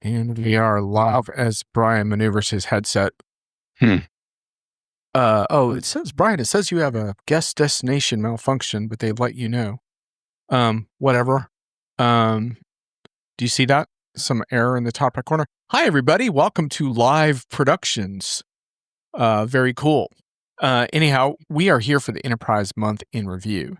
And we are live as Brian maneuvers his headset. Hmm. It says, Brian, it says you have a guest destination malfunction, but they let you know. Whatever. Do you see that? Some error in the top right corner. Hi, everybody. Welcome to Live Productions. Very cool. Anyhow, we are here for the Enterprise Month in Review,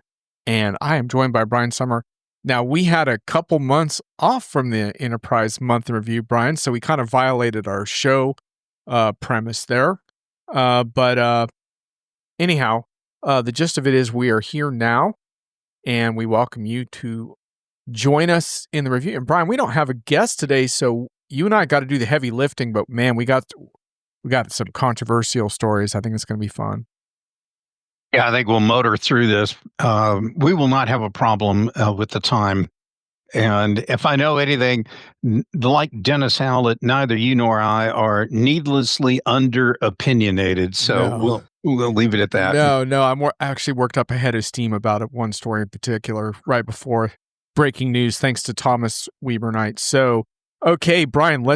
and I am joined by Brian Summer. Now, we had a couple months off from the Enterprise Month in Review, Brian, so we kind of violated our show premise there. Anyhow, the gist of it is we are here now, and we welcome you to join us in the review. And Brian, we don't have a guest today, so you and I got to do the heavy lifting, but man, we got some controversial stories. I think it's going to be fun. Yeah, I think we'll motor through this. We will not have a problem with the time. And if I know anything, like Dennis Howlett, neither you nor I are needlessly under-opinionated. So we'll leave it at that. No, I'm actually worked up a head of steam about it. One story in particular, right before breaking news, thanks to Thomas Weber Knight. So, okay, Brian,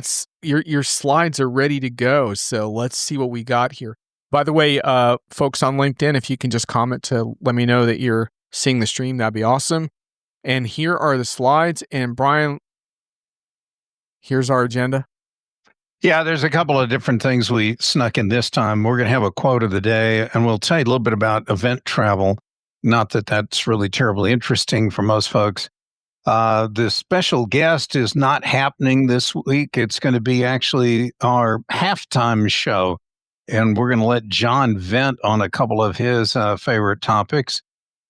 your slides are ready to go. So let's see what we got here. By the way, folks on LinkedIn, if you can just comment to let me know that you're seeing the stream, that'd be awesome. And here are the slides. And Brian, here's our agenda. Yeah, there's a couple of different things we snuck in this time. We're going to have a quote of the day, and we'll tell you a little bit about event travel. Not that that's really terribly interesting for most folks. The special guest is not happening this week. It's going to be actually our halftime show. And we're going to let John vent on a couple of his favorite topics.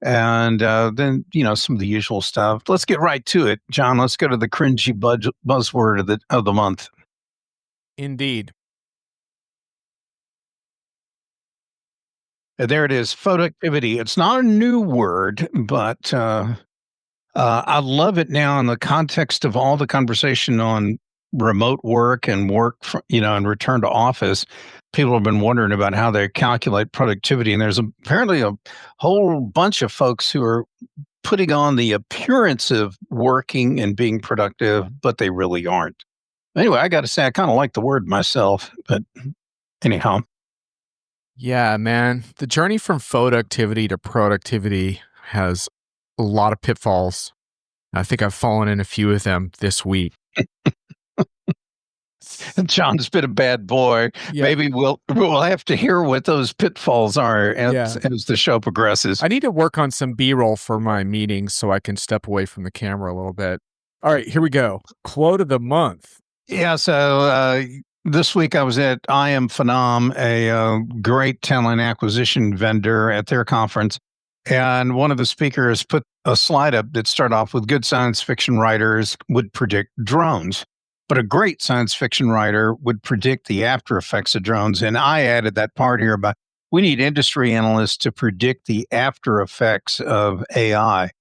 And then, some of the usual stuff. Let's get right to it. John, let's go to the cringy buzzword of the month. Indeed. There it is, productivity. It's not a new word, but I love it now in the context of all the conversation on remote work and and return to office. People have been wondering about how they calculate productivity. And there's apparently a whole bunch of folks who are putting on the appearance of working and being productive, but they really aren't. Anyway, I got to say, I kind of like the word myself, but anyhow. Yeah, man. The journey from productivity to productivity has a lot of pitfalls. I think I've fallen in a few of them this week. John's been a bad boy. Yeah. Maybe we'll have to hear what those pitfalls are as the show progresses. I need to work on some B-roll for my meetings so I can step away from the camera a little bit. All right, here we go. Quote of the month. Yeah, so this week I was at I Am Phenom, a great talent acquisition vendor at their conference. And one of the speakers put a slide up that started off with good science fiction writers would predict drones. But a great science fiction writer would predict the after effects of drones. And I added that part here about we need industry analysts to predict the after effects of AI.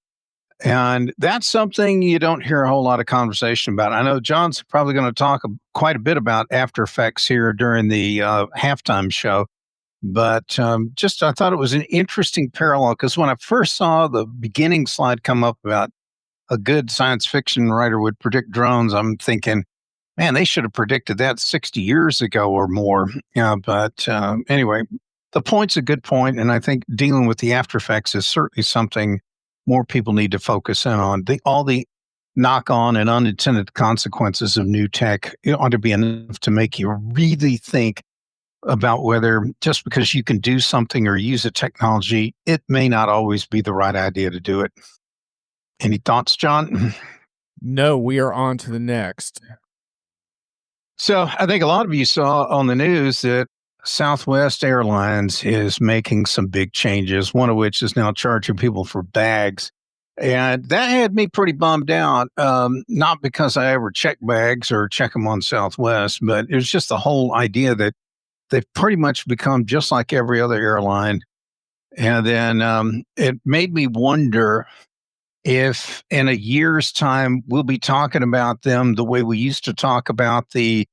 And that's something you don't hear a whole lot of conversation about. I know John's probably going to talk quite a bit about after effects here during the halftime show. But I thought it was an interesting parallel because when I first saw the beginning slide come up about a good science fiction writer would predict drones, I'm thinking, man, they should have predicted that 60 years ago or more. But anyway, the point's a good point, and I think dealing with the after effects is certainly something more people need to focus in on. All the knock-on and unintended consequences of new tech ought to be enough to make you really think about whether just because you can do something or use a technology, it may not always be the right idea to do it. Any thoughts, John? No, we are on to the next. So I think a lot of you saw on the news that Southwest Airlines is making some big changes, one of which is now charging people for bags. And that had me pretty bummed out, not because I ever check bags or check them on Southwest, but it was just the whole idea that they've pretty much become just like every other airline. And then it made me wonder if in a year's time, we'll be talking about them the way we used to talk about the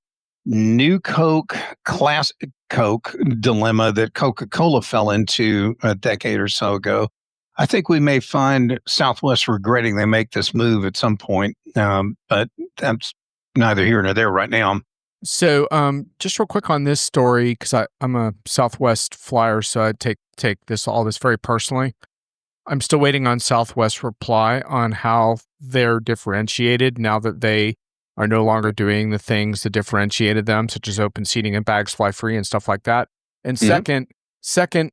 new Coke, classic Coke dilemma that Coca-Cola fell into a decade or so ago. I think we may find Southwest regretting they make this move at some point, but that's neither here nor there right now. So, just real quick on this story, because I'm a Southwest flyer, so I take all this very personally. I'm still waiting on Southwest reply on how they're differentiated now that they are no longer doing the things that differentiated them, such as open seating and bags fly free and stuff like that. And Mhm. second,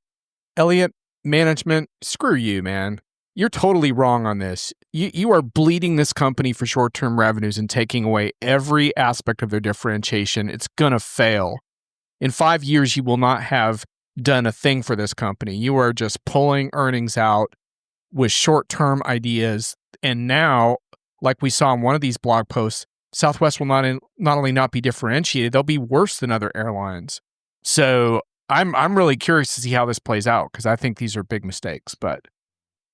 Elliott management, screw you, man. You're totally wrong on this. You are bleeding this company for short-term revenues and taking away every aspect of their differentiation. It's gonna fail. In 5 years, you will not have done a thing for this company. You are just pulling earnings out with short-term ideas. And now, like we saw in one of these blog posts, Southwest will not only not be differentiated, they'll be worse than other airlines. So I'm really curious to see how this plays out because I think these are big mistakes, but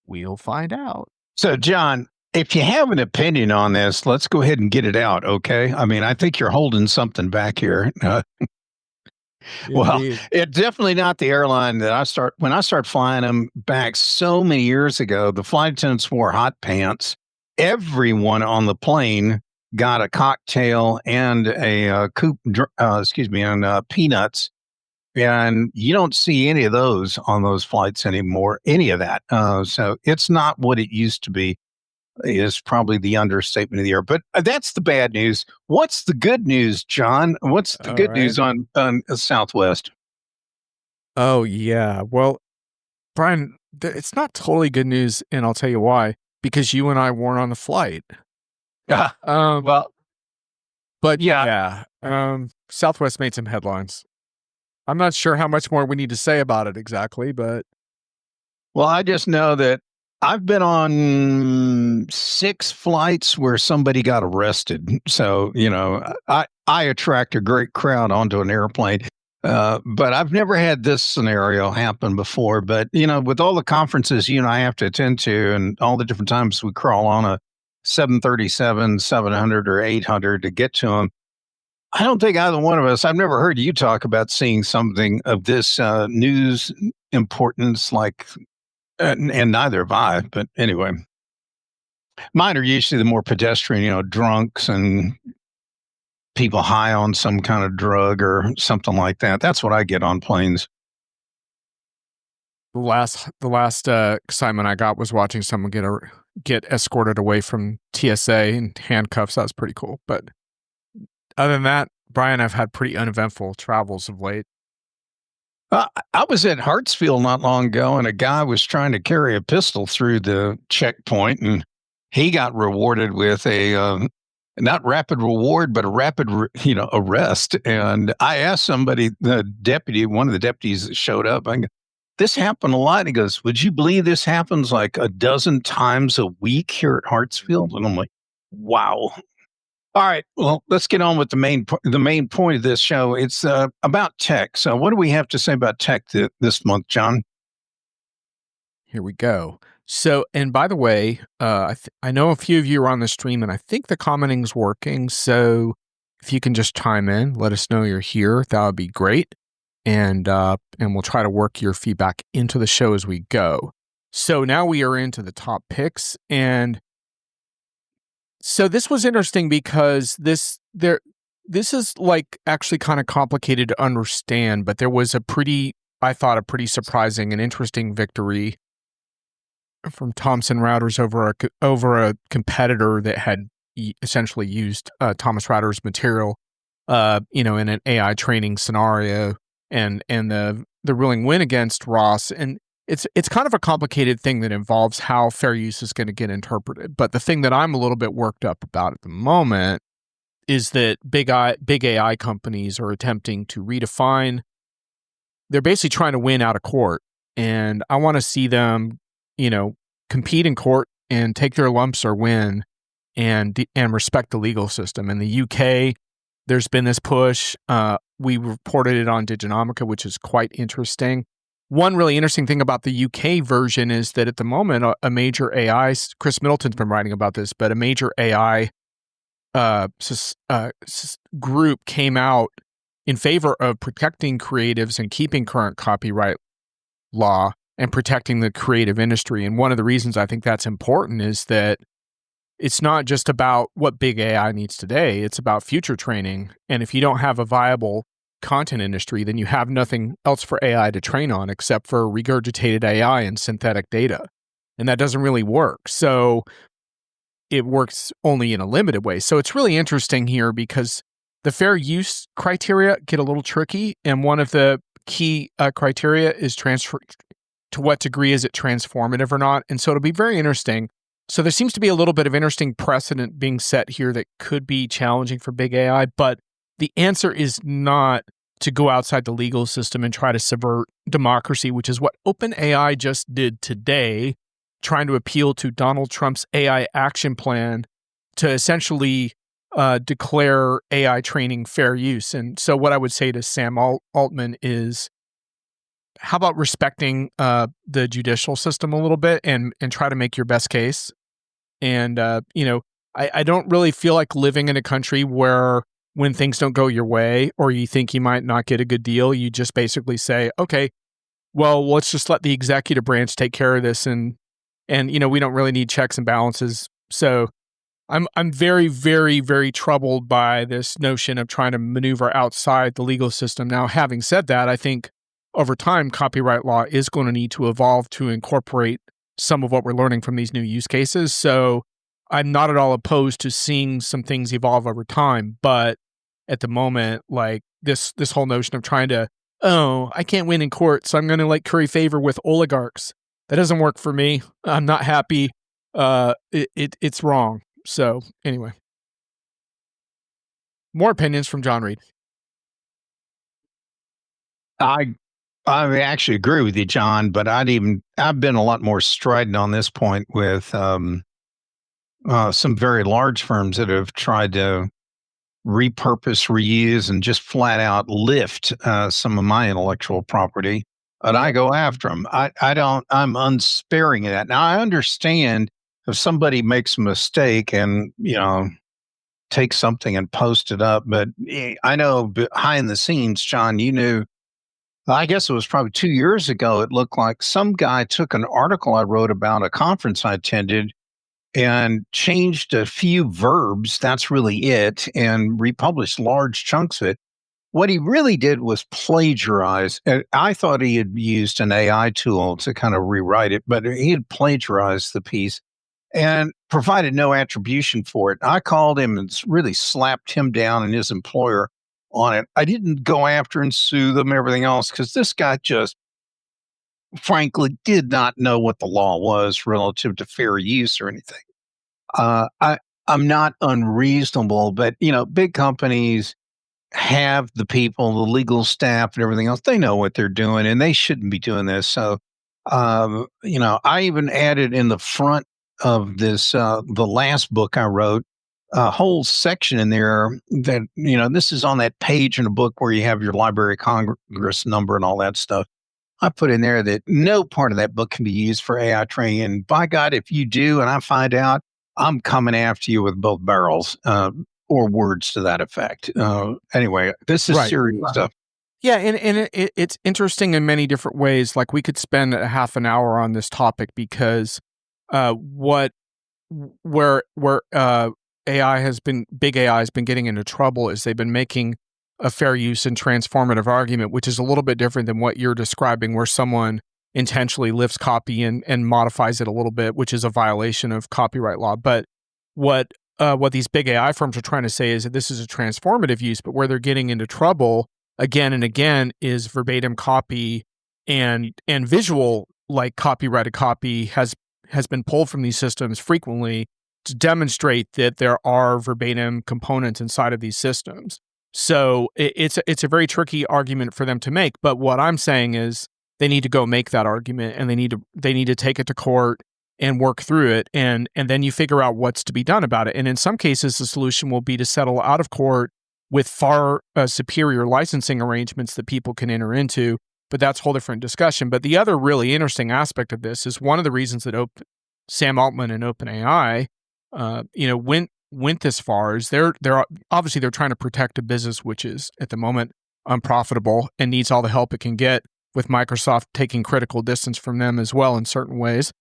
we'll find out. So, John, if you have an opinion on this, let's go ahead and get it out, okay? I mean, I think you're holding something back here. Well, Indeed. it's definitely not the airline that when I started flying them back so many years ago, the flight attendants wore hot pants. Everyone on the plane got a cocktail and a and peanuts. And you don't see any of those on those flights anymore, any of that. So it's not what it used to be, is probably the understatement of the year. But that's the bad news. What's the good news, John? What's the All good right. news on Southwest? Oh, yeah. Well, Brian, it's not totally good news, and I'll tell you why. Because you and I weren't on the flight. Ah, Um, well, but yeah. yeah, Southwest made some headlines. I'm not sure how much more we need to say about it exactly, but Well, I just know that I've been on 6 flights where somebody got arrested. So, I attract a great crowd onto an airplane. But I've never had this scenario happen before. But, with all the conferences you and I have to attend to and all the different times we crawl on a 737, 700, or 800 to get to them, I don't think either one of us, I've never heard you talk about seeing something of this news importance like and neither have I. But anyway, mine are usually the more pedestrian, drunks and people high on some kind of drug or something like that. That's what I get on planes. the last assignment I got was watching someone get escorted away from TSA in handcuffs. That was pretty cool. But other than that, Brian, I've had pretty uneventful travels of late. I was at Hartsfield not long ago, and a guy was trying to carry a pistol through the checkpoint, and he got rewarded with a not rapid reward, but a rapid, arrest. And I asked somebody, one of the deputies that showed up, I go, this happened a lot. He goes, would you believe this happens like a dozen times a week here at Hartsfield? And I'm like, wow. All right. Well, let's get on with the main point of this show. It's about tech. So, what do we have to say about tech this month, John? Here we go. So, and by the way, I know a few of you are on the stream, and I think the commenting's working. So, if you can just chime in, let us know you're here. That would be great, and we'll try to work your feedback into the show as we go. So now we are into the top picks, and so this was interesting because this is like actually kind of complicated to understand, but there was I thought a pretty surprising and interesting victory from Thomson Reuters over a competitor that had essentially used Thomas Reuters material, in an AI training scenario, and the ruling win against Ross. And it's kind of a complicated thing that involves how fair use is going to get interpreted. But the thing that I'm a little bit worked up about at the moment is that big AI companies are attempting to redefine. They're basically trying to win out of court, and I want to see them, compete in court and take their lumps or win, and respect the legal system. In the UK, there's been this push. We reported it on Diginomica, which is quite interesting. One really interesting thing about the UK version is that at the moment, a major AI, Chris Middleton's been writing about this, but a major AI group came out in favor of protecting creatives and keeping current copyright law and protecting the creative industry. And one of the reasons I think that's important is that it's not just about what big AI needs today, it's about future training. And if you don't have a viable content industry, then you have nothing else for AI to train on except for regurgitated AI and synthetic data. And that doesn't really work. So it works only in a limited way. So it's really interesting here because the fair use criteria get a little tricky. And one of the key criteria is to what degree is it transformative or not. And so it'll be very interesting. So there seems to be a little bit of interesting precedent being set here that could be challenging for big AI, but the answer is not to go outside the legal system and try to subvert democracy, which is what OpenAI just did today, trying to appeal to Donald Trump's AI action plan to essentially declare AI training fair use. And so what I would say to Sam Altman is, how about respecting the judicial system a little bit and try to make your best case? And, I don't really feel like living in a country where when things don't go your way or you think you might not get a good deal, you just basically say, okay, well, let's just let the executive branch take care of this. And we don't really need checks and balances. So I'm very, very, very troubled by this notion of trying to maneuver outside the legal system. Now, having said that, I think over time, copyright law is going to need to evolve to incorporate some of what we're learning from these new use cases. So I'm not at all opposed to seeing some things evolve over time. But at the moment, like this whole notion of trying to, oh, I can't win in court, so I'm going to curry favor with oligarchs. That doesn't work for me. I'm not happy. It's wrong. So anyway, more opinions from John Reed. I I actually agree with you, John, but I've been a lot more strident on this point with some very large firms that have tried to repurpose, reuse, and just flat out lift some of my intellectual property. And I go after them. I don't. I'm unsparing of that. Now I understand if somebody makes a mistake and take something and post it up, but I know behind the scenes, John, you knew. I guess it was probably 2 years ago. It looked like some guy took an article I wrote about a conference I attended and changed a few verbs. That's really it, and republished large chunks of it. What he really did was plagiarize. I thought he had used an AI tool to kind of rewrite it, but he had plagiarized the piece and provided no attribution for it. I called him and really slapped him down and his employer on it. I didn't go after and sue them and everything else because this guy just frankly did not know what the law was relative to fair use or anything. I'm not unreasonable, but big companies have the people, the legal staff, and everything else. They know what they're doing, and they shouldn't be doing this. So, I even added in the front of this, the last book I wrote, a whole section in there that this is on that page in a book where you have your Library of Congress number and all that stuff. I put in there that no part of that book can be used for AI training. And by God, if you do, and I find out, I'm coming after you with both barrels, or words to that effect. Anyway, this is Right. serious stuff. Yeah, and it's interesting in many different ways. Like we could spend a half an hour on this topic because where big AI has been getting into trouble is they've been making a fair use and transformative argument, which is a little bit different than what you're describing, where someone intentionally lifts copy and modifies it a little bit, which is a violation of copyright law. But what these big AI firms are trying to say is that this is a transformative use, but where they're getting into trouble again and again is verbatim copy and visual, like copyrighted copy has been pulled from these systems frequently to demonstrate that there are verbatim components inside of these systems. So it's a very tricky argument for them to make. But what I'm saying is they need to go make that argument, and they need to take it to court and work through it, and then you figure out what's to be done about it. And in some cases, the solution will be to settle out of court with far superior licensing arrangements that people can enter into. But that's a whole different discussion. But the other really interesting aspect of this is one of the reasons that Sam Altman and OpenAI, went this far is they're obviously they're trying to protect a business which is at the moment unprofitable and needs all the help it can get, with Microsoft taking critical distance from them as well in certain ways.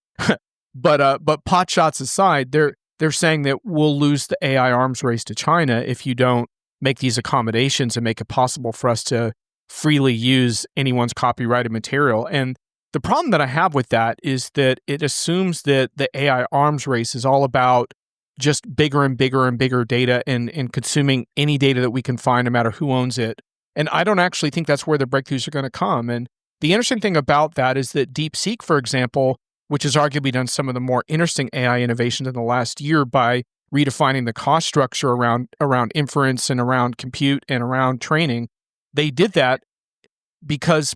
But pot shots aside, they're saying that we'll lose the AI arms race to China if you don't make these accommodations and make it possible for us to freely use anyone's copyrighted material. And the problem that I have with that is that it assumes that the AI arms race is all about just bigger and bigger and bigger data and consuming any data that we can find, no matter who owns it. And I don't actually think that's where the breakthroughs are going to come. And the interesting thing about that is that DeepSeek, for example, which has arguably done some of the more interesting AI innovations in the last year by redefining the cost structure around inference and around compute and around training, they did that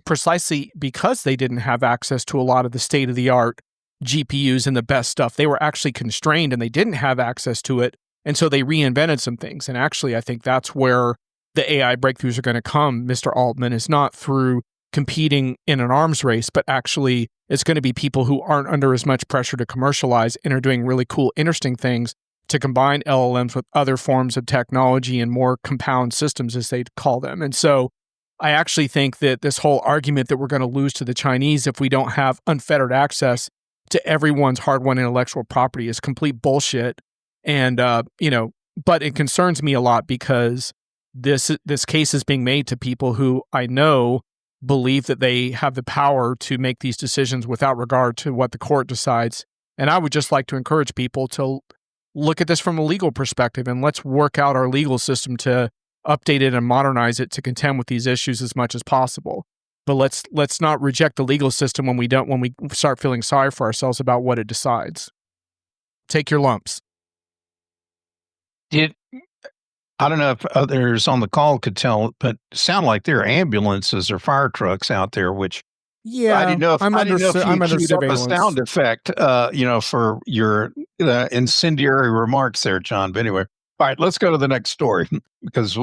precisely because they didn't have access to a lot of the state-of-the-art GPUs and the best stuff. They were actually constrained and they didn't have access to it. And so they reinvented some things. And actually, I think that's where the AI breakthroughs are going to come, Mr. Altman, is not through competing in an arms race, but actually it's going to be people who aren't under as much pressure to commercialize and are doing really cool, interesting things to combine LLMs with other forms of technology and more compound systems, as they call them. And so I actually think that this whole argument that we're going to lose to the Chinese if we don't have unfettered access to everyone's hard-won intellectual property is complete bullshit. And, but it concerns me a lot because this case is being made to people who I know believe that they have the power to make these decisions without regard to what the court decides. And I would just like to encourage people to look at this from a legal perspective and let's work out our legal system to update it and modernize it to contend with these issues as much as possible. But let's not reject the legal system when we start feeling sorry for ourselves about what it decides. Take your lumps. I don't know if others on the call could tell, but sound like there are ambulances or fire trucks out there, which I didn't know if I'm under you queued up a surveillance. sound effect, for your incendiary remarks there, John. But anyway, all right, let's go to the next story because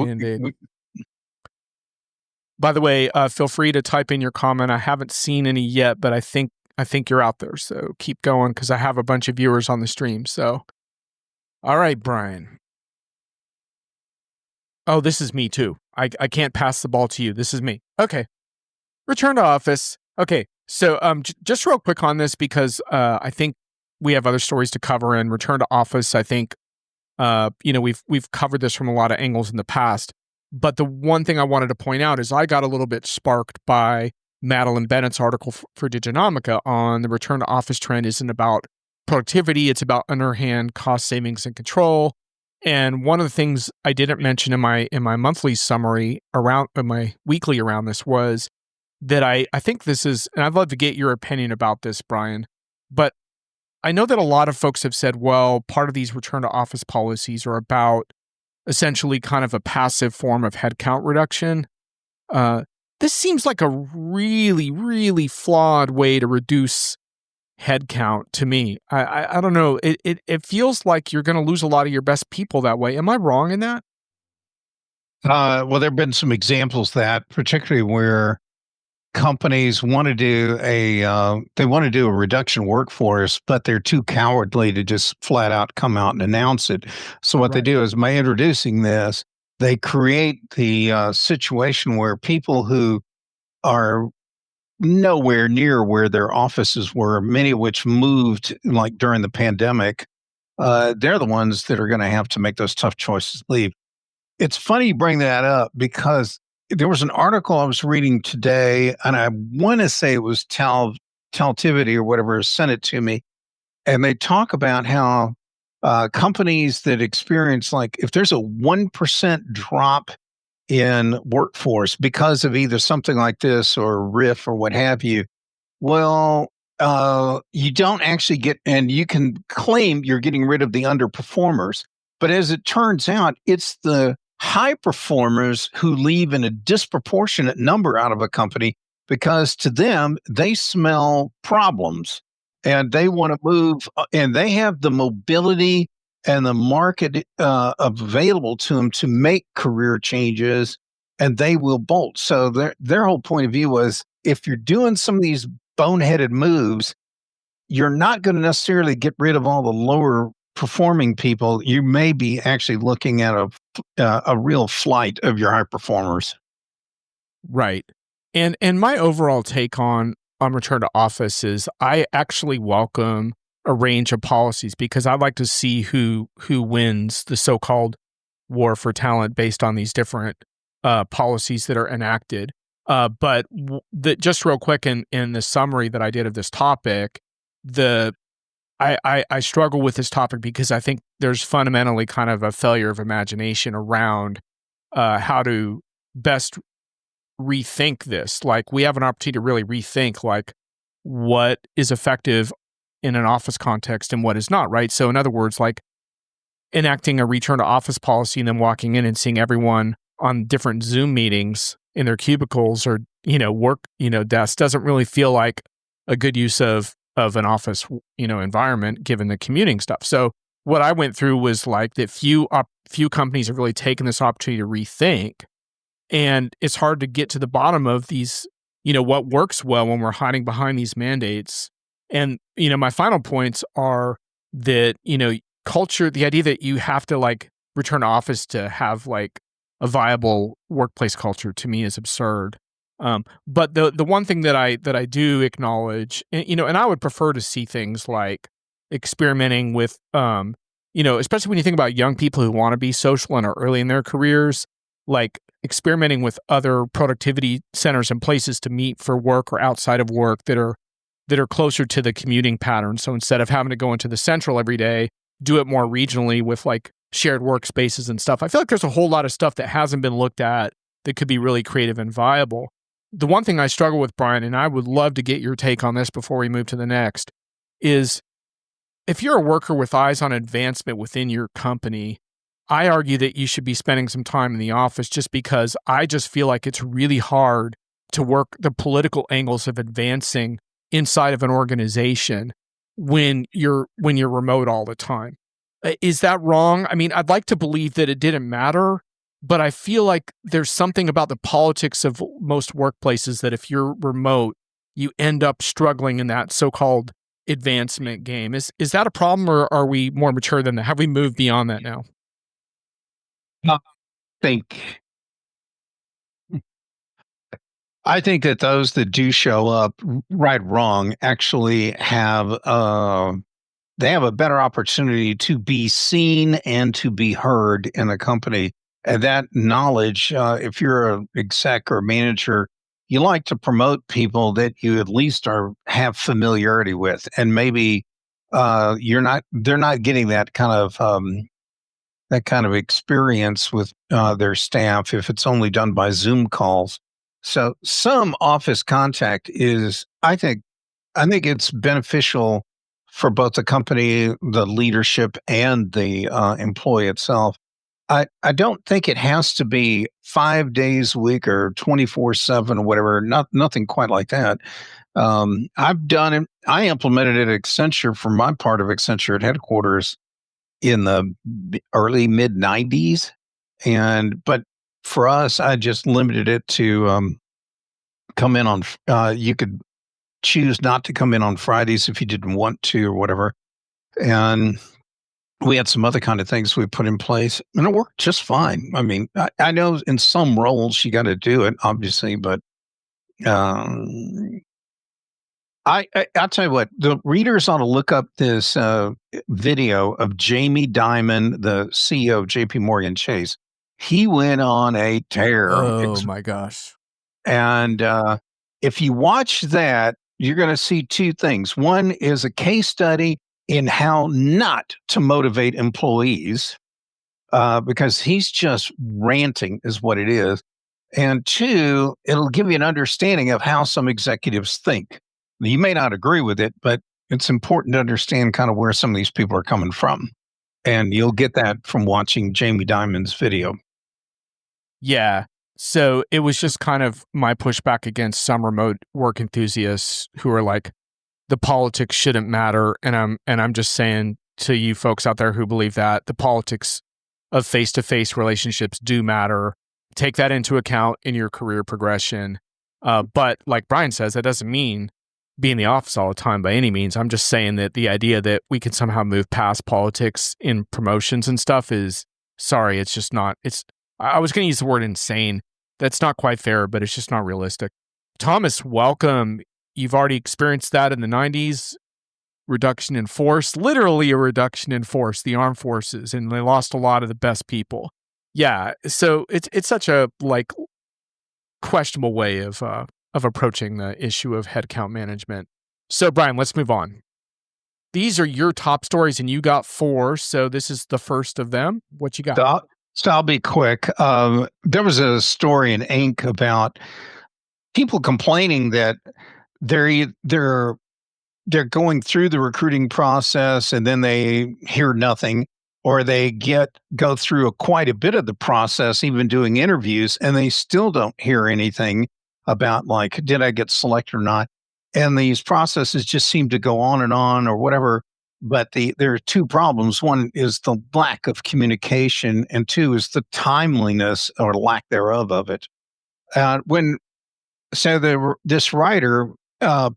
by the way, feel free to type in your comment. I haven't seen any yet, but I think you're out there. So keep going because I have a bunch of viewers on the stream. So, all right, Brian. Oh, this is me too. I can't pass the ball to you. This is me. Okay. Return to office. Okay. So just real quick on this because I think we have other stories to cover in return to office. I think we've covered this from a lot of angles in the past. But the one thing I wanted to point out is I got a little bit sparked by Madeline Bennett's article for Diginomica on the return to office trend isn't about productivity. It's about underhand cost savings and control. And one of the things I didn't mention in my monthly summary my weekly around this was that I think this is, and I'd love to get your opinion about this, Brian, but I know that a lot of folks have said, well, part of these return to office policies are about essentially kind of a passive form of headcount reduction. This seems like a really, really flawed way to reduce headcount to me. I don't know. It feels like you're going to lose a lot of your best people that way. Am I wrong in that? well, there have been some examples that, particularly where companies want to do a reduction workforce, but they're too cowardly to just flat out come out and announce it. So what they do is by introducing this, they create the situation where people who are nowhere near where their offices were, many of which moved like during the pandemic, they're the ones that are going to have to make those tough choices to leave. It's funny you bring that up because there was an article I was reading today, and I want to say it was Taltivity or whatever sent it to me, and they talk about how companies that experience, like, if there's a 1% drop in workforce because of either something like this or RIF or what have you, well, you don't actually get, and you can claim you're getting rid of the underperformers. But as it turns out, it's the high performers who leave in a disproportionate number out of a company because to them, they smell problems and they want to move and they have the mobility and the market available to them to make career changes, and they will bolt. So their whole point of view was, if you're doing some of these boneheaded moves, you're not going to necessarily get rid of all the lower performing people. You may be actually looking at a real flight of your high performers. Right. And my overall take on return to office is I actually welcome a range of policies because I'd like to see who wins the so-called war for talent based on these different policies that are enacted. Just real quick in the summary that I did of this topic, the I struggle with this topic because I think there's fundamentally kind of a failure of imagination around how to best rethink this. Like we have an opportunity to really rethink like what is effective in an office context and what is not, right? So in other words, like enacting a return to office policy and then walking in and seeing everyone on different Zoom meetings in their cubicles or, work, desks doesn't really feel like a good use of an office, environment given the commuting stuff. So what I went through was like that few companies have really taken this opportunity to rethink, and it's hard to get to the bottom of these, what works well when we're hiding behind these mandates. And, my final points are that, culture, the idea that you have to like return to office to have like a viable workplace culture to me is absurd. But the one thing that I do acknowledge, and I would prefer to see things like experimenting with, especially when you think about young people who want to be social and are early in their careers, like experimenting with other productivity centers and places to meet for work or outside of work that are closer to the commuting pattern. So instead of having to go into the central every day, do it more regionally with like shared workspaces and stuff. I feel like there's a whole lot of stuff that hasn't been looked at that could be really creative and viable. The one thing I struggle with, Brian, and I would love to get your take on this before we move to the next, is if you're a worker with eyes on advancement within your company, I argue that you should be spending some time in the office just because I just feel like it's really hard to work the political angles of advancing inside of an organization when you're remote all the time. Is that wrong? I mean, I'd like to believe that it didn't matter, but I feel like there's something about the politics of most workplaces that if you're remote, you end up struggling in that so-called advancement game. Is that a problem, or are we more mature than that? Have we moved beyond that now? I think I think that those that do show up, right or wrong, actually have they have a better opportunity to be seen and to be heard in a company. And that knowledge, if you're an exec or manager, you like to promote people that you at least have familiarity with, and maybe they're not getting that kind of experience with their staff if it's only done by Zoom calls. So some office contact is, I think it's beneficial for both the company, the leadership, and the employee itself. I don't think it has to be 5 days a week or 24/7 or whatever. Nothing quite like that. I've done it. I implemented it at Accenture for my part of Accenture at headquarters in the early mid '90s, and but for us, I just limited it to come in on. You could choose not to come in on Fridays if you didn't want to or whatever. And we had some other kind of things we put in place, and it worked just fine. I mean, I know in some roles you got to do it, obviously, but um, I'll tell you what, the readers ought to look up this video of Jamie Dimon, the CEO of J.P. Morgan Chase. He went on a tear, Oh my gosh. and if you watch that, you're going to see two things. One is a case study in how not to motivate employees, because he's just ranting, is what it is. And two, it'll give you an understanding of how some executives think. You may not agree with it, but it's important to understand kind of where some of these people are coming from. And you'll get that from watching Jamie Dimon's video. Yeah. So it was just kind of my pushback against some remote work enthusiasts who are like, the politics shouldn't matter. And I'm just saying to you folks out there who believe that the politics of face-to-face relationships do matter. Take that into account in your career progression. But like Brian says, that doesn't mean be in the office all the time by any means. I'm just saying that the idea that we can somehow move past politics in promotions and stuff is, sorry, it's just not, I was going to use the word insane. That's not quite fair, but it's just not realistic. Thomas, welcome. You've already experienced that in the 90s. reduction in force, literally a reduction in force, the armed forces, and they lost a lot of the best people. Yeah, so it's such a like questionable way of approaching the issue of headcount management. So Brian, let's move on. These are your top stories, and you got 4. So this is the first of them. What you got? So I'll be quick. There was a story in Inc. about people complaining that they're they're going through the recruiting process and then they hear nothing, or they go through quite a bit of the process, even doing interviews, and they still don't hear anything about, like, did I get selected or not? And these processes just seem to go on or whatever. But there are two problems. One is the lack of communication, and two is the timeliness or lack thereof of it. When so this writer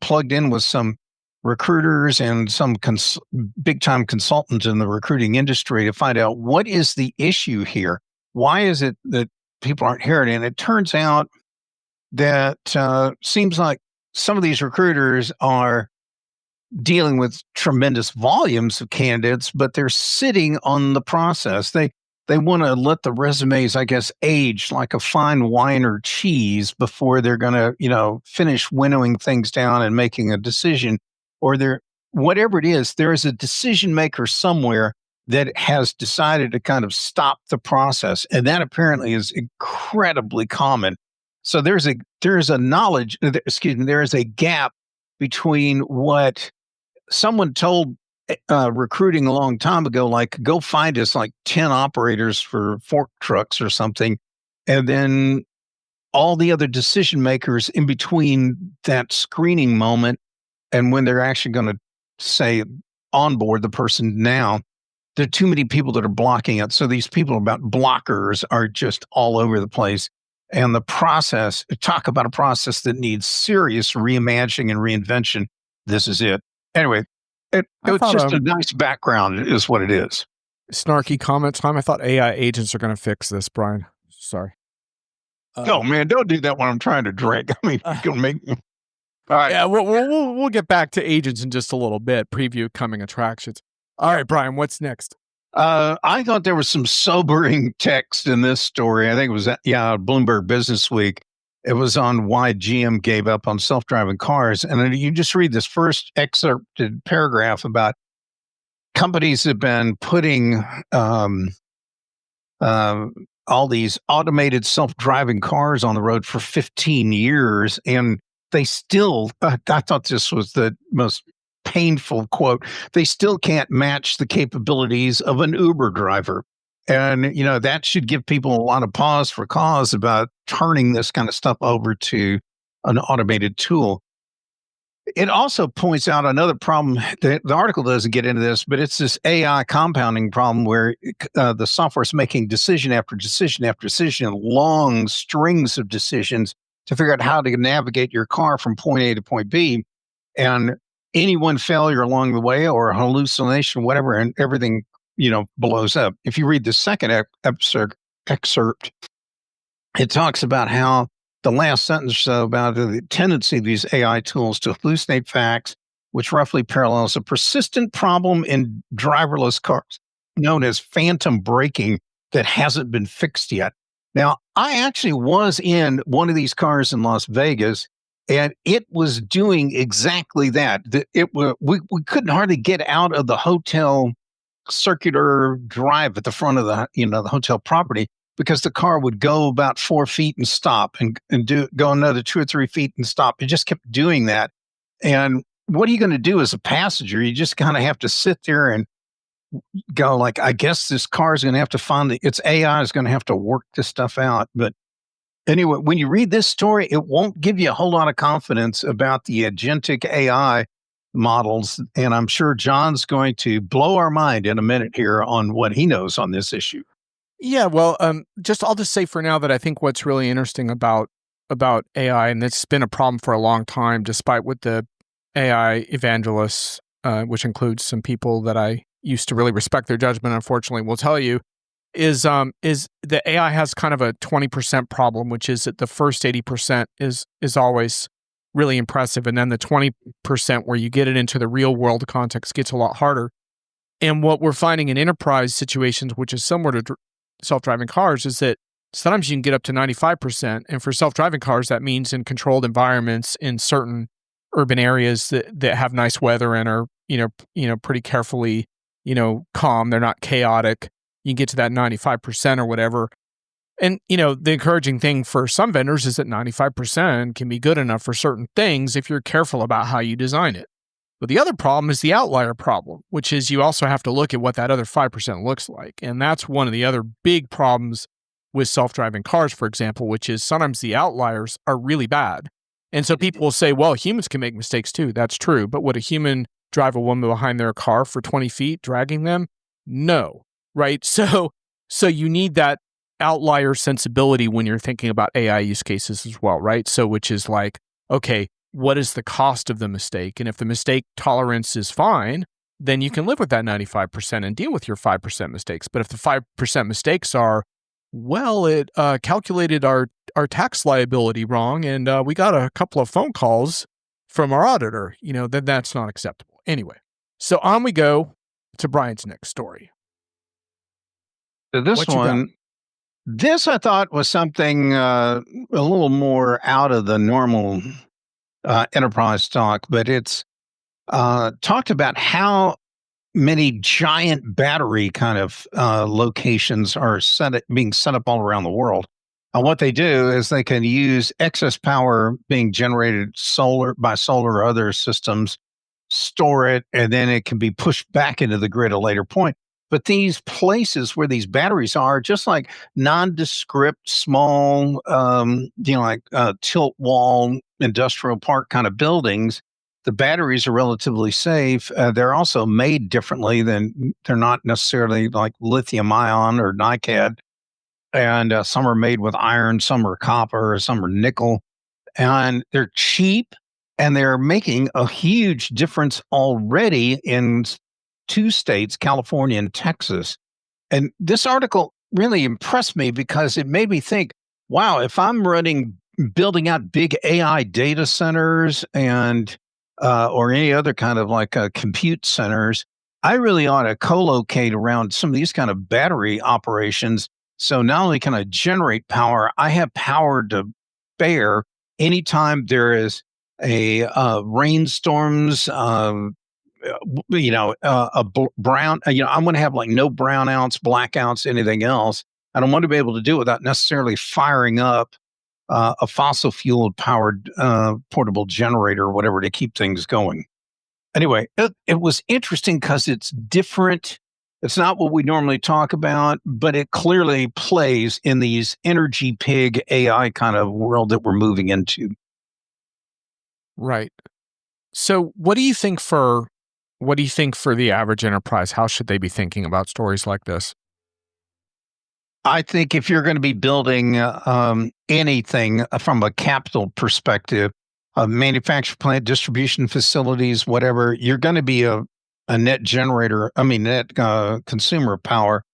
plugged in with some recruiters and some big time consultants in the recruiting industry to find out what is the issue here. Why is it that people aren't hearing it? And it turns out that seems like some of these recruiters are dealing with tremendous volumes of candidates, but they're sitting on the process. They want to let the resumes, I guess, age like a fine wine or cheese before they're going to, finish winnowing things down and making a decision. Or they're whatever it is, there is a decision maker somewhere that has decided to kind of stop the process, and that apparently is incredibly common. So there is a gap between what someone told recruiting a long time ago, like, go find us like 10 operators for fork trucks or something. And then all the other decision makers in between that screening moment and when they're actually going to say onboard the person now, there are too many people that are blocking it. So these people about blockers are just all over the place. And the process, talk about a process that needs serious reimagining and reinvention. This is it. Anyway, it's just a nice background is what it is. Snarky comment time. I thought AI agents are going to fix this, Brian. Sorry. Oh man, don't do that when I'm trying to drink. I mean, you're going to make me. All right. Yeah, we'll get back to agents in just a little bit. Preview coming attractions. All right, Brian, what's next? I thought there was some sobering text in this story. I think it was, Bloomberg Business Week. It was on why GM gave up on self-driving cars. And you just read this first excerpted paragraph about companies have been putting all these automated self-driving cars on the road for 15 years. And they still, I thought this was the most painful quote, they still can't match the capabilities of an Uber driver. And, that should give people a lot of pause for cause about turning this kind of stuff over to an automated tool. It also points out another problem. The article doesn't get into this, but it's this AI compounding problem where the software is making decision after decision after decision, long strings of decisions to figure out how to navigate your car from point A to point B. And any one failure along the way or a hallucination, whatever, and everything, blows up. If you read the second excerpt, it talks about how the last sentence about the tendency of these AI tools to hallucinate facts, which roughly parallels a persistent problem in driverless cars known as phantom braking that hasn't been fixed yet. Now, I actually was in one of these cars in Las Vegas, and it was doing exactly that. We couldn't hardly get out of the hotel circular drive at the front of the hotel property because the car would go about 4 feet and stop and go another 2 or 3 feet and stop. It just kept doing that. And what are you going to do as a passenger? You just kind of have to sit there and go like, I guess this car is going to have to its AI is going to have to work this stuff out. But anyway, when you read this story, it won't give you a whole lot of confidence about the agentic AI models. And I'm sure John's going to blow our mind in a minute here on what he knows on this issue. Yeah, well, I'll just say for now that I think what's really interesting about AI, and it's been a problem for a long time, despite what the AI evangelists, which includes some people that I used to really respect their judgment, unfortunately, will tell you, is the AI has kind of a 20% problem, which is that the first 80% is always really impressive. And then the 20% where you get it into the real world context gets a lot harder. And what we're finding in enterprise situations, which is similar to self-driving cars, is that sometimes you can get up to 95%. And for self-driving cars, that means in controlled environments in certain urban areas that have nice weather and are, pretty carefully, calm. They're not chaotic. You can get to that 95% or whatever. And, the encouraging thing for some vendors is that 95% can be good enough for certain things if you're careful about how you design it. But the other problem is the outlier problem, which is you also have to look at what that other 5% looks like. And that's one of the other big problems with self-driving cars, for example, which is sometimes the outliers are really bad. And so people will say, well, humans can make mistakes too. That's true. But would a human drive a woman behind their car for 20 feet, dragging them? No, right? So you need that outlier sensibility when you're thinking about AI use cases as well, right? So which is like, okay, what is the cost of the mistake? And if the mistake tolerance is fine, then you can live with that 95% and deal with your 5% mistakes. But if the 5% mistakes are, well, it calculated our tax liability wrong, and we got a couple of phone calls from our auditor, then that's not acceptable. Anyway, so on we go to Brian's next story. This What you got? one, this I thought was something a little more out of the normal enterprise talk, but it's talked about how many giant battery kind of locations are being set up all around the world. And what they do is they can use excess power being generated by solar or other systems, store it, and then it can be pushed back into the grid at a later point. But these places where these batteries are just like nondescript, small, like tilt wall industrial park kind of buildings. The batteries are relatively safe. They're also made differently they're not necessarily like lithium ion or NiCad. And some are made with iron, some are copper, some are nickel. And they're cheap and they're making a huge difference already in two states, California and Texas. And this article really impressed me because it made me think, wow, if I'm building out big AI data centers and or any other kind of like compute centers, I really ought to co-locate around some of these kind of battery operations. So not only can I generate power, I have power to bear anytime there is a rainstorms, brown, I'm going to have like no brownouts, blackouts, anything else. I don't want to be able to do it without necessarily firing up a fossil fuel powered portable generator or whatever to keep things going. Anyway, it was interesting because it's different. It's not what we normally talk about, but it clearly plays in these energy pig AI kind of world that we're moving into. Right. So what do you think for the average enterprise? How should they be thinking about stories like this? I think if you're going to be building anything from a capital perspective, a manufacturing plant, distribution facilities, whatever, you're going to be a net net consumer of power.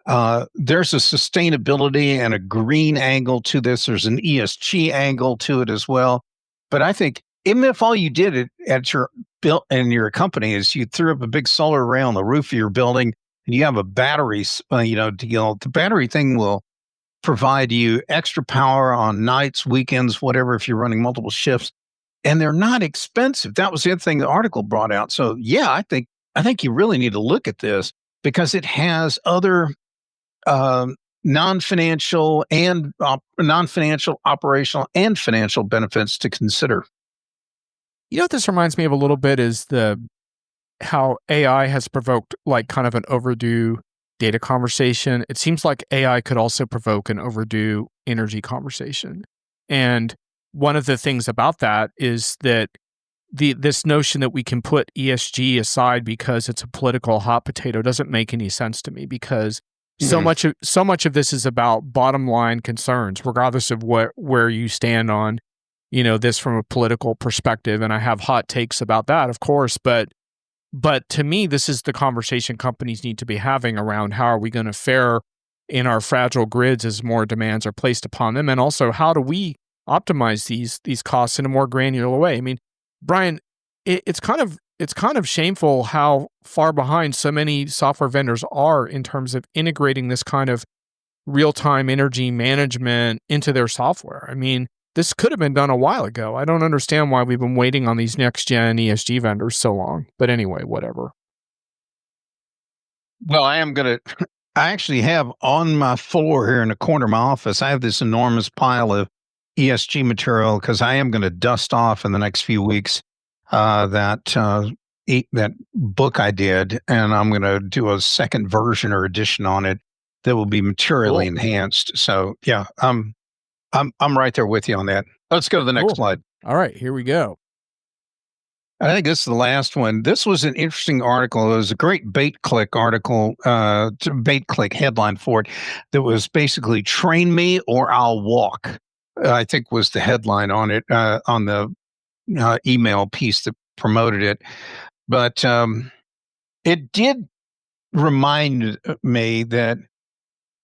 There's a sustainability and a green angle to this. There's an ESG angle to it as well. But I think even if all you did at your built in your company is you threw up a big solar array on the roof of your building and you have a battery, deal, the battery thing will provide you extra power on nights, weekends, whatever, if you're running multiple shifts. And they're not expensive. That was the other thing the article brought out. So yeah, I think you really need to look at this because it has other non-financial, operational, and financial benefits to consider. You know what this reminds me of a little bit is how AI has provoked like kind of an overdue data conversation. It seems like AI could also provoke an overdue energy conversation. And one of the things about that is that this notion that we can put ESG aside because it's a political hot potato doesn't make any sense to me because so much of this is about bottom line concerns, regardless of where you stand on, this from a political perspective. And I have hot takes about that, of course, but to me, this is the conversation companies need to be having around how are we going to fare in our fragile grids as more demands are placed upon them, and also how do we optimize these costs in a more granular way. I mean, Brian, it's kind of shameful how far behind so many software vendors are in terms of integrating this kind of real-time energy management into their software. I mean, this could have been done a while ago. I don't understand why we've been waiting on these next gen ESG vendors so long. But anyway, whatever. Well, I am gonna I actually have on my floor here in the corner of my office, I have this enormous pile of ESG material because I am gonna dust off in the next few weeks, that book I did, and I'm gonna do a second version or edition on it that will be materially Cool. enhanced. So, yeah, I'm right there with you on that. Let's go to the next Cool. slide. All right, here we go. I think this is the last one. This was an interesting article. It was a great bait click article, bait click headline for it that was basically train me or I'll walk. I think was the headline on it, on the email piece that promoted it. But it did remind me that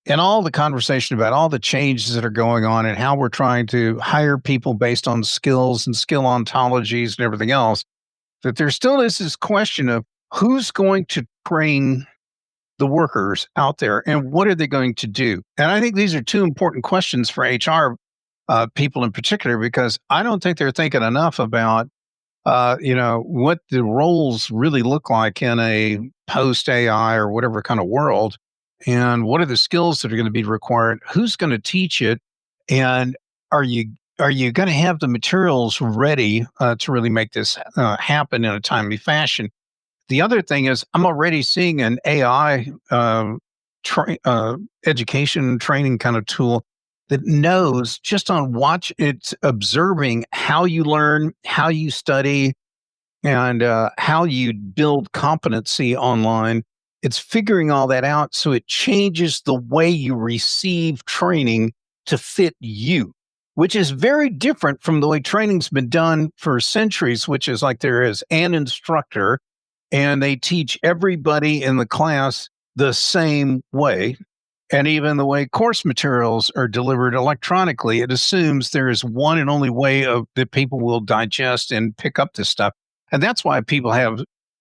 in all the conversation about all the changes that are going on and how we're trying to hire people based on skills and skill ontologies and everything else, that there still is this question of who's going to train the workers out there and what are they going to do? And I think these are two important questions for HR people in particular, because I don't think they're thinking enough about, what the roles really look like in a post AI or whatever kind of world. And what are the skills that are going to be required? Who's going to teach it? And are you are you going to have the materials ready to really make this happen in a timely fashion? The other thing is, I'm already seeing an AI education training kind of tool that knows just on watch, it's observing how you learn, how you study, and how you build competency online. It's figuring all that out so it changes the way you receive training to fit you, which is very different from the way training's been done for centuries, which is like there is an instructor and they teach everybody in the class the same way. And even the way course materials are delivered electronically, it assumes there is one and only way of that people will digest and pick up this stuff. And that's why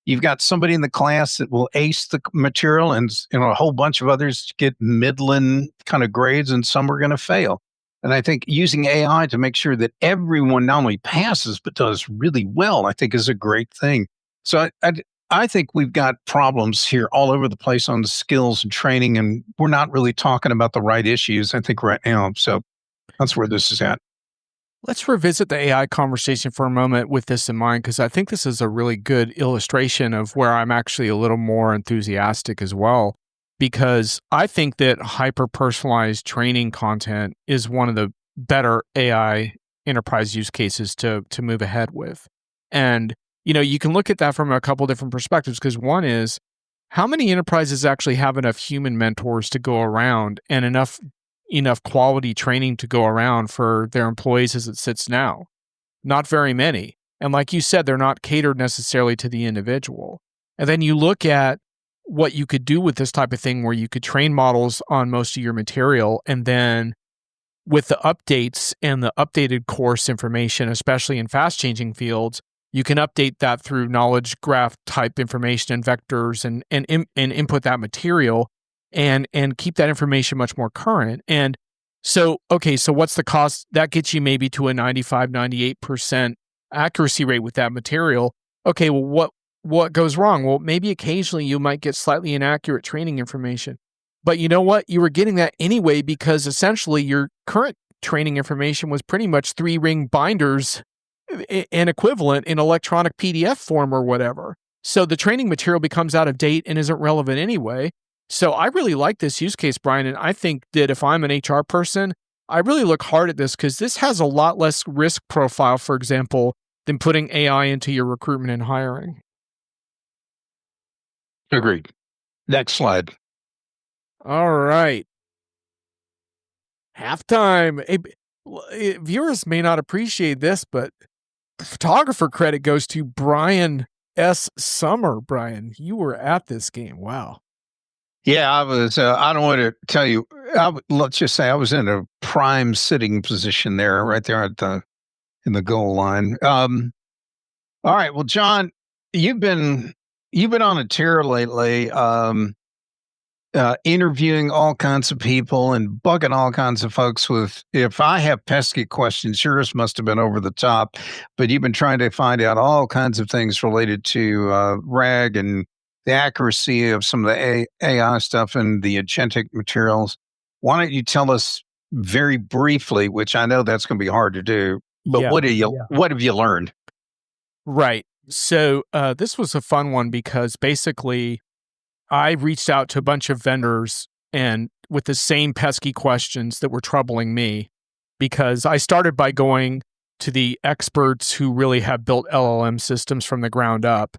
you've got somebody in the class that will ace the material, and a whole bunch of others get middling kind of grades, and some are going to fail. And I think using AI to make sure that everyone not only passes but does really well, I think is a great thing. So I think we've got problems here all over the place on the skills and training, and we're not really talking about the right issues, I think, right now. So that's where this is at. Let's revisit the AI conversation for a moment with this in mind, because I think this is a really good illustration of where I'm actually a little more enthusiastic as well. Because I think that hyper personalized training content is one of the better AI enterprise use cases to move ahead with. And, you can look at that from a couple different perspectives, because one is how many enterprises actually have enough human mentors to go around and enough quality training to go around for their employees as it sits now? Not very many. And like you said, they're not catered necessarily to the individual. And then you look at what you could do with this type of thing where you could train models on most of your material, and then with the updates and the updated course information, especially in fast changing fields, you can update that through knowledge graph type information and vectors, and input that material and keep that information much more current. And so, okay, so what's the cost? That gets you maybe to a 95, 98% accuracy rate with that material. Okay, well, what goes wrong? Well, maybe occasionally you might get slightly inaccurate training information. But you know what? You were getting that anyway, because essentially your current training information was pretty much 3-ring binders and equivalent in electronic PDF form or whatever. So the training material becomes out of date and isn't relevant anyway. So I really like this use case, Brian. And I think that if I'm an HR person, I really look hard at this, because this has a lot less risk profile, for example, than putting AI into your recruitment and hiring. Agreed. Next slide. All right. Halftime. Hey, viewers may not appreciate this, but photographer credit goes to Brian S. Summer. Brian, you were at this game. Wow. Yeah, I was. I don't want to tell you. Let's just say I was in a prime sitting position there, right there at the in the goal line. All right. Well, John, you've been you've been on a tear lately. Interviewing all kinds of people and bugging all kinds of folks with, if I have pesky questions, yours must have been over the top, but you've been trying to find out all kinds of things related to RAG and the accuracy of some of the AI stuff and the agentic materials. Why don't you tell us very briefly, which I know that's going to be hard to do, but Yeah. what have you learned? Right. So this was a fun one because basically I reached out to a bunch of vendors and with the same pesky questions that were troubling me because I started by going to the experts who really have built LLM systems from the ground up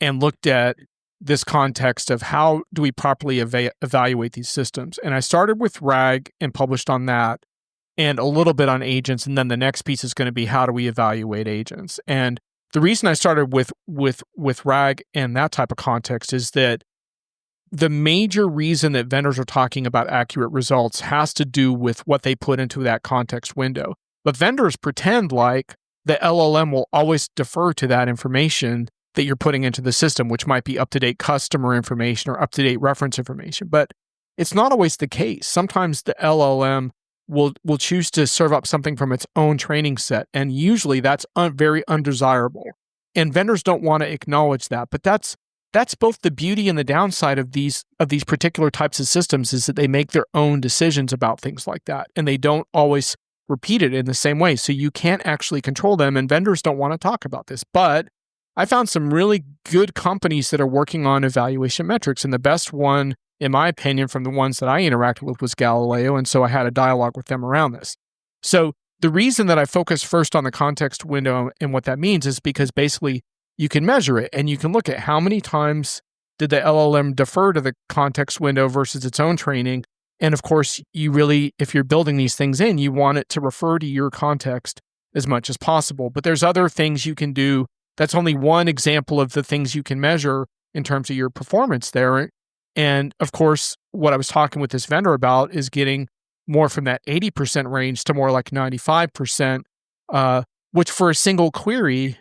and looked at this context of how do we properly evaluate these systems. And I started with RAG and published on that and a little bit on agents. And then the next piece is going to be how do we evaluate agents? And the reason I started with RAG and that type of context is that the major reason that vendors are talking about accurate results has to do with what they put into that context window. But vendors pretend like the LLM will always defer to that information that you're putting into the system, which might be up-to-date customer information or up-to-date reference information. But it's not always the case. Sometimes the LLM will choose to serve up something from its own training set, and usually that's very undesirable. And vendors don't want to acknowledge that, but that's both the beauty and the downside of these particular types of systems is that they make their own decisions about things like that, and they don't always repeat it in the same way. So you can't actually control them, and vendors don't want to talk about this. But I found some really good companies that are working on evaluation metrics, and the best one, in my opinion, from the ones that I interacted with was Galileo, and so I had a dialogue with them around this. So the reason that I focus first on the context window and what that means is because basically you can measure it and you can look at how many times did the LLM defer to the context window versus its own training. And of course, you really, if you're building these things in, you want it to refer to your context as much as possible. But there's other things you can do. That's only one example of the things you can measure in terms of your performance there. And of course, what I was talking with this vendor about is getting more from that 80% range to more like 95%, which for a single query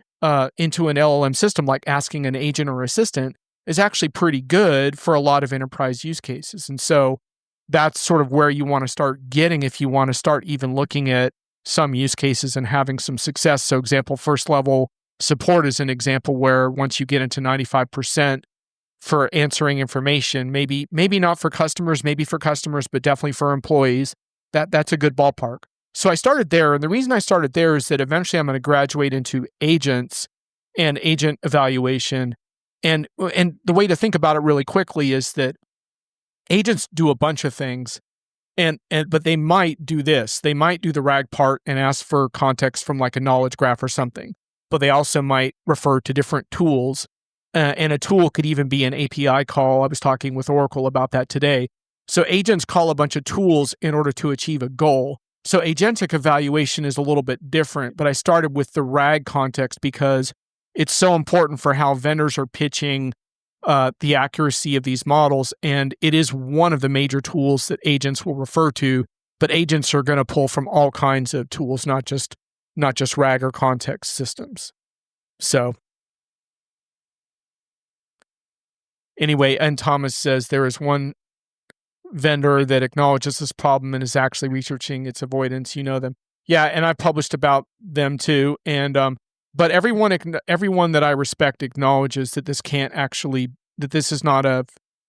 into an LLM system, like asking an agent or assistant, is actually pretty good for a lot of enterprise use cases. And so that's sort of where you want to start getting if you want to start even looking at some use cases and having some success. So example, first level support is an example where once you get into 95% for answering information, maybe not for customers, maybe for customers, but definitely for employees, that's a good ballpark. So I started there, and the reason I started there is that eventually I'm going to graduate into agents and agent evaluation. And the way to think about it really quickly is that agents do a bunch of things, but they might do this. They might do the RAG part and ask for context from like a knowledge graph or something, but they also might refer to different tools. And a tool could even be an API call. I was talking with Oracle about that today. So agents call a bunch of tools in order to achieve a goal. So agentic evaluation is a little bit different, but I started with the RAG context because it's so important for how vendors are pitching the accuracy of these models. And it is one of the major tools that agents will refer to, but agents are going to pull from all kinds of tools, not just RAG or context systems. So anyway, and Thomas says there is one vendor that acknowledges this problem and is actually researching its avoidance. You know them. Yeah, and I've published about them too. And but everyone that I respect acknowledges that this can't actually, that this is not a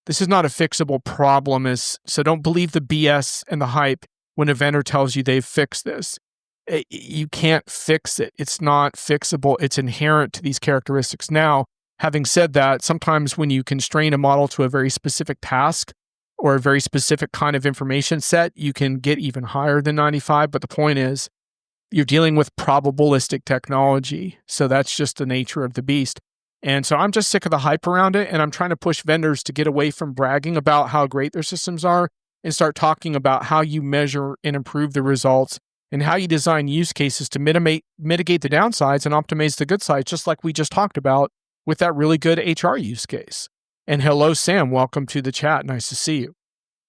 fixable problem. So don't believe the BS and the hype when a vendor tells you they've fixed this. You can't fix it. It's not fixable. It's inherent to these characteristics. Now, having said that, sometimes when you constrain a model to a very specific task or a very specific kind of information set, you can get even higher than 95. But the point is, you're dealing with probabilistic technology. So that's just the nature of the beast. And so I'm just sick of the hype around it. And I'm trying to push vendors to get away from bragging about how great their systems are and start talking about how you measure and improve the results and how you design use cases to mitigate the downsides and optimize the good sides, just like we just talked about with that really good HR use case. And hello, Sam. Welcome to the chat. Nice to see you.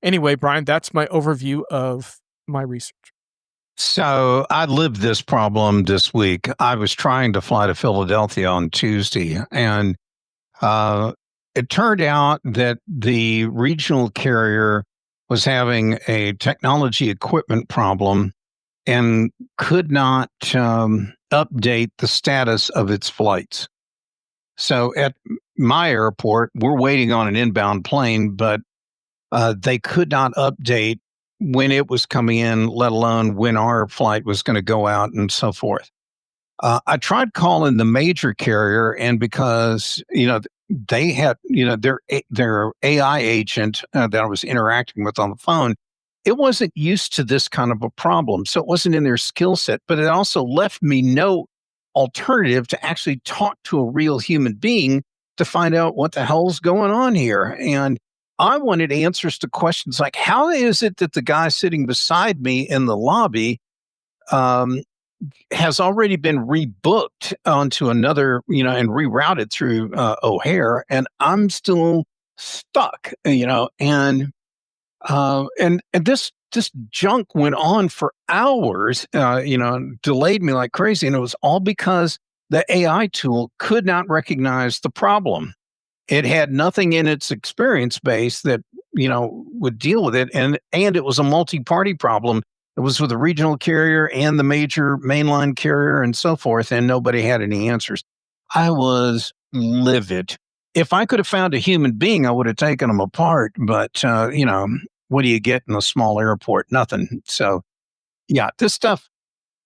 Anyway, Brian, that's my overview of my research. So I lived this problem this week. I was trying to fly to Philadelphia on Tuesday, and uh, it turned out that the regional carrier was having a technology equipment problem and could not update the status of its flights. So at my airport, we're waiting on an inbound plane, but they could not update when it was coming in, let alone when our flight was going to go out and so forth. I tried calling the major carrier, and because they had their AI agent that I was interacting with on the phone, it wasn't used to this kind of a problem, so it wasn't in their skill set. But it also left me no alternative to actually talk to a real human being to find out what the hell's going on here. And I wanted answers to questions like, how is it that the guy sitting beside me in the lobby um, has already been rebooked onto another, and rerouted through O'Hare, and I'm still stuck, and this junk went on for hours, and delayed me like crazy, and it was all because the AI tool could not recognize the problem. It had nothing in its experience base that would deal with it, and it was a multi-party problem. It was with the regional carrier and the major mainline carrier and so forth, and nobody had any answers. I was livid. If I could have found a human being, I would have taken them apart. But what do you get in a small airport? Nothing. So yeah, this stuff.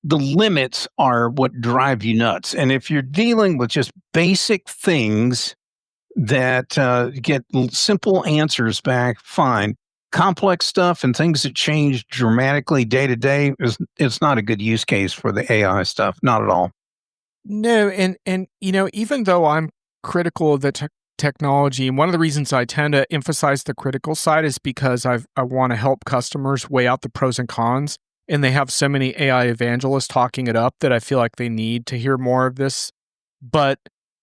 The limits are what drive you nuts. And if you're dealing with just basic things that get simple answers back, fine. Complex stuff and things that change dramatically day to day it's not a good use case for the AI stuff, not at all. No, and even though I'm critical of the technology, and one of the reasons I tend to emphasize the critical side is because I want to help customers weigh out the pros and cons, and they have so many AI evangelists talking it up that I feel like they need to hear more of this. But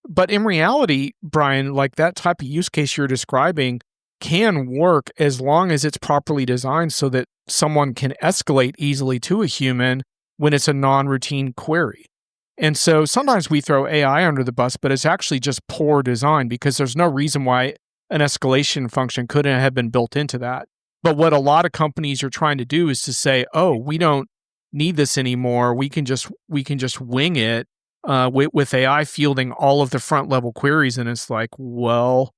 but in reality, Brian, like that type of use case you're describing can work as long as it's properly designed so that someone can escalate easily to a human when it's a non-routine query. And so sometimes we throw AI under the bus, but it's actually just poor design because there's no reason why an escalation function couldn't have been built into that. But what a lot of companies are trying to do is to say, "Oh, we don't need this anymore. We can just wing it with AI fielding all of the front level queries." And it's like, well,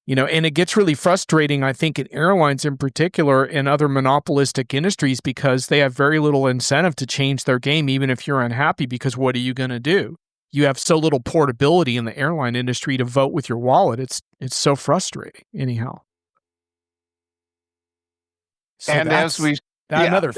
and it gets really frustrating, I think, in airlines in particular and other monopolistic industries because they have very little incentive to change their game, even if you're unhappy, because what are you going to do? You have so little portability in the airline industry to vote with your wallet. It's so frustrating. Anyhow, so And as that's we that yeah, another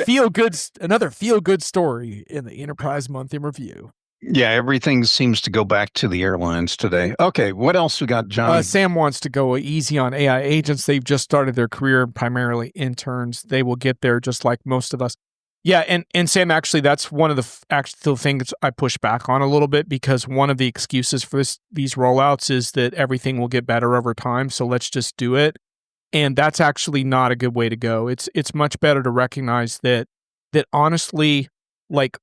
feel good story in the Enterprise Month in Review. yeah, everything seems to go back to the airlines today. Okay, what else we got, Johnny? Sam wants to go easy on AI agents. They've just started their career, primarily interns. They will get there just like most of us. Yeah, and Sam, actually, that's one of the actual things I push back on a little bit because one of the excuses for these rollouts is that everything will get better over time. So let's just do it, and that's actually not a good way to go. It's much better to recognize that honestly, like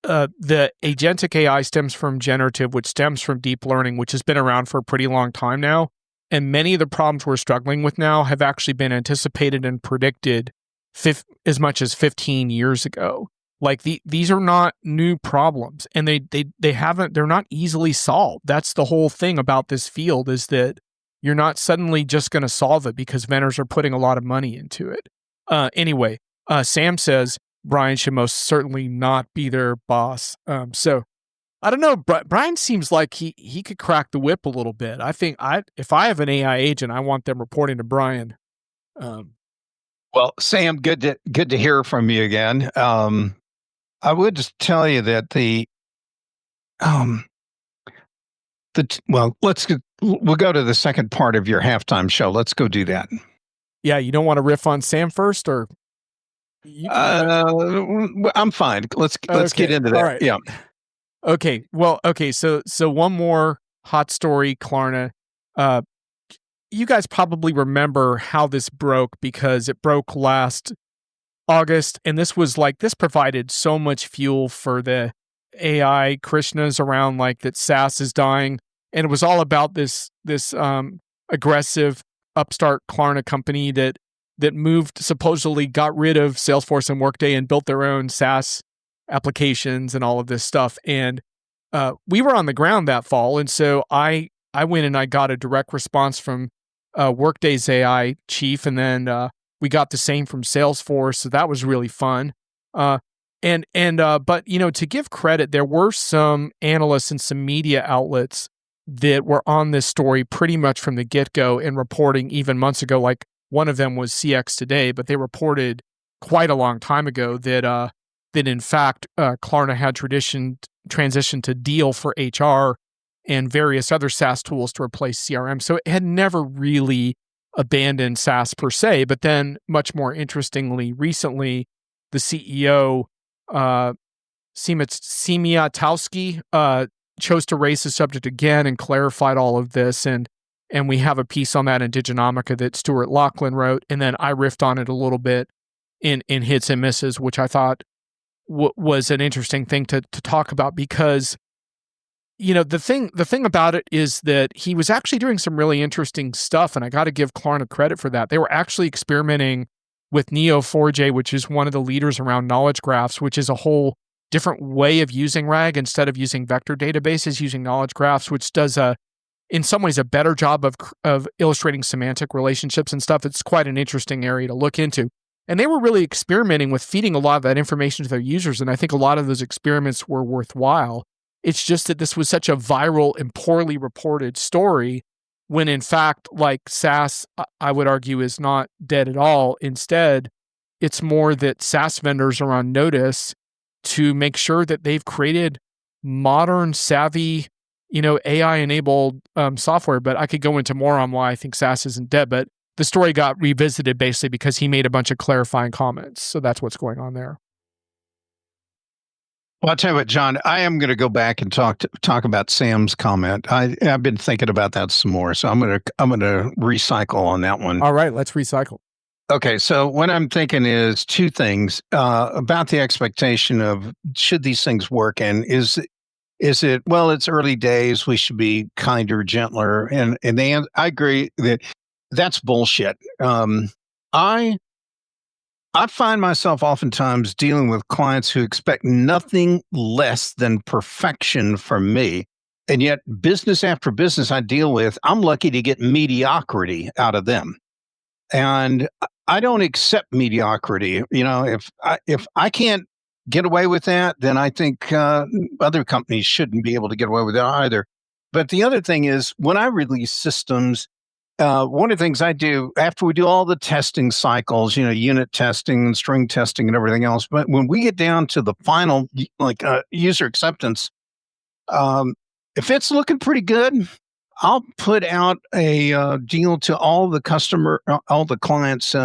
the agentic AI stems from generative, which stems from deep learning, which has been around for a pretty long time now. And many of the problems we're struggling with now have actually been anticipated and predicted as much as 15 years ago. Like these are not new problems, and they're not easily solved. That's the whole thing about this field is that you're not suddenly just going to solve it because vendors are putting a lot of money into it. Anyway, Sam says Brian should most certainly not be their boss. So I don't know. Brian seems like he could crack the whip a little bit. I think if I have an AI agent, I want them reporting to Brian. Well, Sam, good to hear from you again. I would just tell you that um well, we'll go to the second part of your halftime show. Let's go do that. Yeah, you don't want to riff on Sam first, or I'm fine. Let's get okay, into all that. right. Yeah. Okay, well, okay. So one more hot story, Klarna. you guys probably remember how this broke because it broke last August, and this provided so much fuel for the AI Krishnas around like that SaaS is dying, and it was all about this aggressive upstart Klarna company that moved supposedly got rid of Salesforce and Workday and built their own SaaS applications and all of this stuff. And we were on the ground that fall, and so I went and I got a direct response from Workday's AI chief, and then we got the same from Salesforce, so that was really fun. But to give credit, there were some analysts and some media outlets that were on this story pretty much from the get-go and reporting even months ago. Like one of them was CX Today, but they reported quite a long time ago that in fact Klarna had transitioned to Deal for HR and various other SaaS tools to replace CRM. So it had never really abandoned SaaS per se. But then, much more interestingly, recently, the CEO, Semiatowski, chose to raise the subject again and clarified all of this. And we have a piece on that in Diginomica that Stuart Laughlin wrote. And then I riffed on it a little bit in Hits and Misses, which I thought was an interesting thing to talk about because the thing about it is that he was actually doing some really interesting stuff, and I got to give Klarna credit for that. They were actually experimenting with Neo4j, which is one of the leaders around knowledge graphs, which is a whole different way of using RAG instead of using vector databases, using knowledge graphs, which does in some ways a better job of illustrating semantic relationships and stuff. It's quite an interesting area to look into. And they were really experimenting with feeding a lot of that information to their users, and I think a lot of those experiments were worthwhile. It's just that this was such a viral and poorly reported story when in fact, like SaaS, I would argue is not dead at all. Instead, it's more that SaaS vendors are on notice to make sure that they've created modern, savvy, AI-enabled software. But I could go into more on why I think SaaS isn't dead. But the story got revisited basically because he made a bunch of clarifying comments. So that's what's going on there. Well, I'll tell you what, John, I am going to go back and talk about Sam's comment. I've been thinking about that some more, so I'm going to recycle on that one. All right, let's recycle. Okay, so what I'm thinking is two things about the expectation of should these things work, and is it well? It's early days. We should be kinder, gentler, and I agree that that's bullshit. I find myself oftentimes dealing with clients who expect nothing less than perfection from me. And yet, business after business I deal with, I'm lucky to get mediocrity out of them. And I don't accept mediocrity. If I can't get away with that, then I think other companies shouldn't be able to get away with it either. But the other thing is, when I release systems, one of the things I do after we do all the testing cycles, unit testing and string testing and everything else, but when we get down to the final, user acceptance, if it's looking pretty good, I'll put out a deal to all the clients'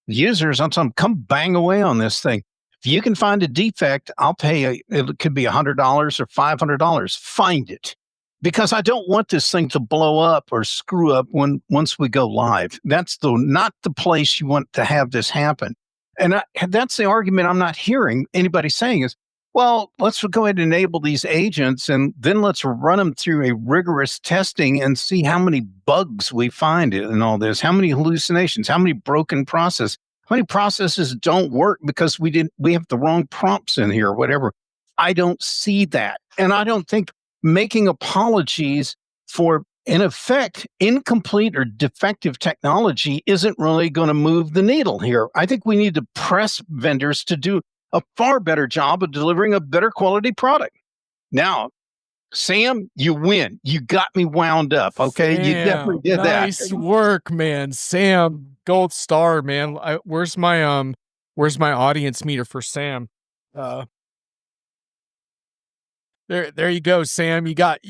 users. I'll tell them, come bang away on this thing. If you can find a defect, I'll pay. It could be $100 or $500. Find it. Because I don't want this thing to blow up or screw up once we go live. That's not the place you want to have this happen. And that's the argument I'm not hearing anybody saying is, well, let's go ahead and enable these agents and then let's run them through a rigorous testing and see how many bugs we find in all this, how many hallucinations, how many broken processes, how many processes don't work because we have the wrong prompts in here or whatever. I don't see that. And I don't think making apologies for, in effect, incomplete or defective technology isn't really going to move the needle here. I think we need to press vendors to do a far better job of delivering a better quality product. Now, Sam, you win. You got me wound up. Okay, Sam, you definitely did that. Nice work, man. Sam, gold star, man. Where's my audience meter for Sam? There you go, Sam. You got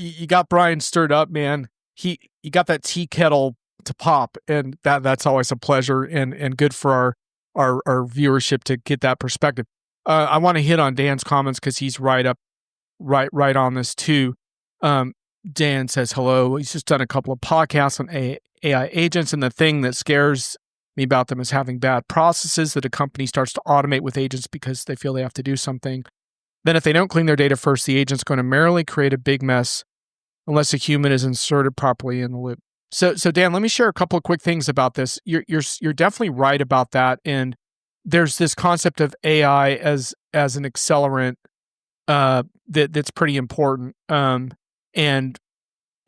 Brian stirred up, man. You got that tea kettle to pop, and that's always a pleasure and good for our viewership to get that perspective. I want to hit on Dan's comments because he's right on this too. Dan says hello. He's just done a couple of podcasts on AI agents, and the thing that scares me about them is having bad processes that a company starts to automate with agents because they feel they have to do something. Then if they don't clean their data first, the agent's going to merely create a big mess unless a human is inserted properly in the loop. So Dan, let me share a couple of quick things about this. You're definitely right about that, and there's this concept of AI as an accelerant that's pretty important, and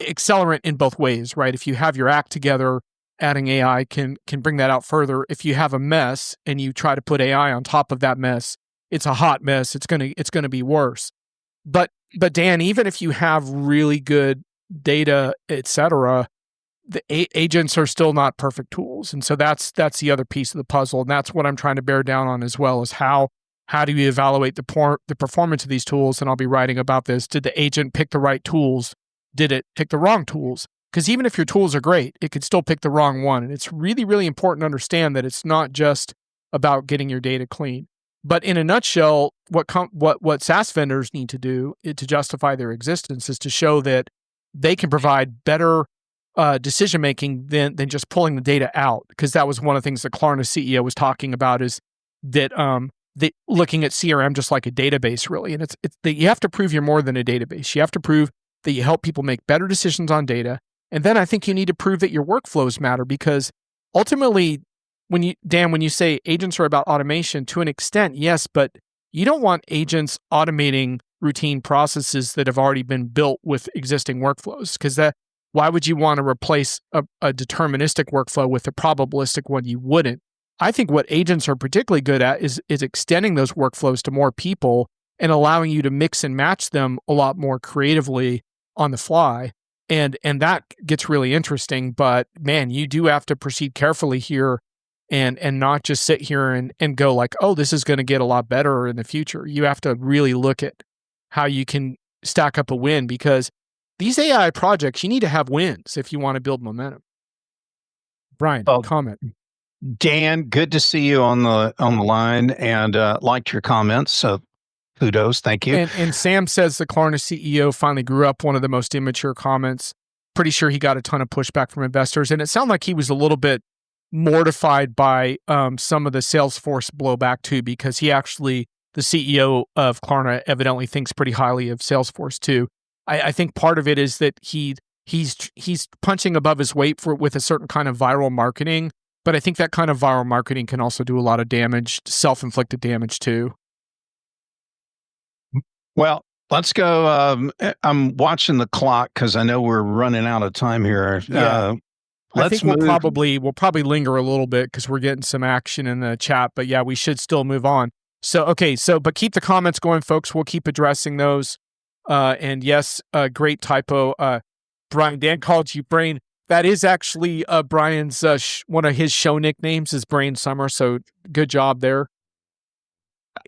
accelerant in both ways, right? If you have your act together, adding AI can bring that out further. If you have a mess and you try to put AI on top of that mess, it's a hot mess. It's gonna be worse. But Dan, even if you have really good data, et cetera, the agents are still not perfect tools, and so that's the other piece of the puzzle, and that's what I'm trying to bear down on as well. Is how do you evaluate the performance of these tools? And I'll be writing about this. Did the agent pick the right tools? Did it pick the wrong tools? Because even if your tools are great, it could still pick the wrong one, and it's really, really important to understand that it's not just about getting your data clean. But in a nutshell, what SaaS vendors need to do to justify their existence is to show that they can provide better decision making than just pulling the data out. Because that was one of the things that Klarna CEO was talking about, is that looking at CRM just like a database, really. And it's that you have to prove you're more than a database. You have to prove that you help people make better decisions on data. And then I think you need to prove that your workflows matter, because ultimately, when you say agents are about automation, to an extent, yes, but you don't want agents automating routine processes that have already been built with existing workflows, because why would you want to replace a deterministic workflow with a probabilistic one? You wouldn't. I think what agents are particularly good at is extending those workflows to more people and allowing you to mix and match them a lot more creatively on the fly. And that gets really interesting. But man, you do have to proceed carefully here and not just sit here and go like, oh, this is going to get a lot better in the future. You have to really look at how you can stack up a win, because these AI projects, you need to have wins if you want to build momentum. Brian, Well, comment. Dan, good to see you on the line, and liked your comments. So kudos, thank you. And Sam says the Klarna CEO finally grew up. One of the most immature comments. Pretty sure he got a ton of pushback from investors, and it sounded like he was a little bit mortified by some of the Salesforce blowback too, because the CEO of Klarna evidently thinks pretty highly of Salesforce too. I think part of it is that he's punching above his weight with a certain kind of viral marketing, but I think that kind of viral marketing can also do a lot of damage, self-inflicted damage too. Well, let's go. I'm watching the clock because I know we're running out of time here. Yeah. I think Let's move. we'll probably linger a little bit because we're getting some action in the chat, but yeah, we should still move on. But keep the comments going, folks. We'll keep addressing those. And yes, great typo. Brian, Dan called you Brain. That is actually Brian's one of his show nicknames is Brain Summer. So good job there.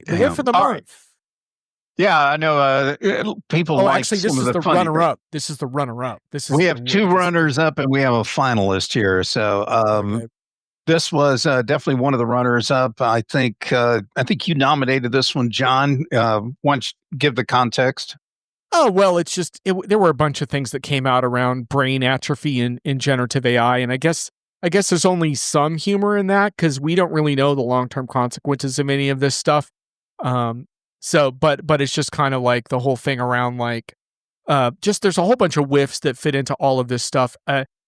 The win for the month. Right. Yeah, I know. People like actually, this is the runner-up. This is the runner-up. We have two runners-up and we have a finalist here. So okay. This was definitely one of the runners-up. I think you nominated this one, John. Why don't you give the context? Oh, well, it's just there were a bunch of things that came out around brain atrophy in generative AI, and I guess there's only some humor in that because we don't really know the long-term consequences of any of this stuff. But it's just kind of like the whole thing around like, just there's a whole bunch of whiffs that fit into all of this stuff.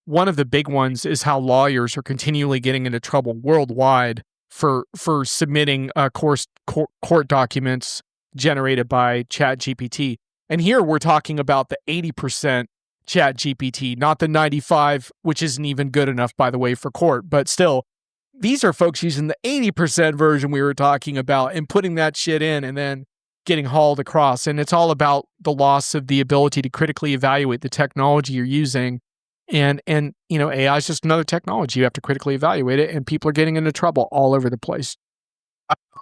One of the big ones is how lawyers are continually getting into trouble worldwide for submitting court documents generated by ChatGPT. And here we're talking about the 80% ChatGPT, not the 95, which isn't even good enough, by the way, for court. But still, these are folks using the 80% version we were talking about and putting that shit in and then getting hauled across. And it's all about the loss of the ability to critically evaluate the technology you're using. And AI is just another technology. You have to critically evaluate it, and people are getting into trouble all over the place.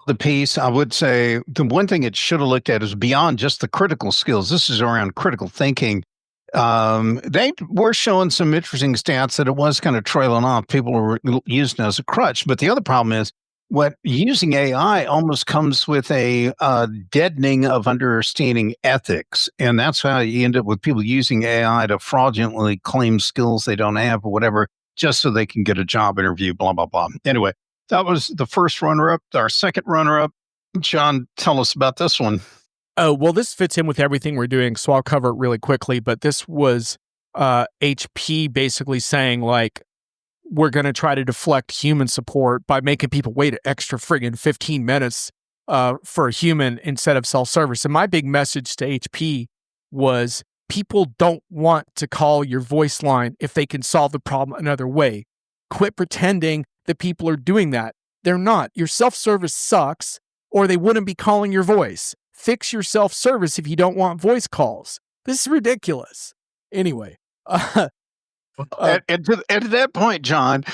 The piece, I would say the one thing it should have looked at is beyond just the critical skills. This is around critical thinking. They were showing some interesting stats that it was kind of trailing off. People were using it as a crutch. But the other problem is what using AI almost comes with a deadening of understanding ethics. And that's how you end up with people using AI to fraudulently claim skills they don't have or whatever. just so they can get a job interview, blah, blah, blah. Anyway, that was the first runner up. Our second runner up, John, tell us about this one. Oh, well, this fits in with everything we're doing, so I'll cover it really quickly. But this was HP basically saying, like, we're going to try to deflect human support by making people wait an extra friggin' 15 minutes for a human instead of self-service. And my big message to HP was people don't want to call your voice line if they can solve the problem another way. Quit pretending that people are doing that. They're not. Your self-service sucks, or they wouldn't be calling your voice. Fix your self-service if you don't want voice calls. This is ridiculous. Anyway. And to that point, John,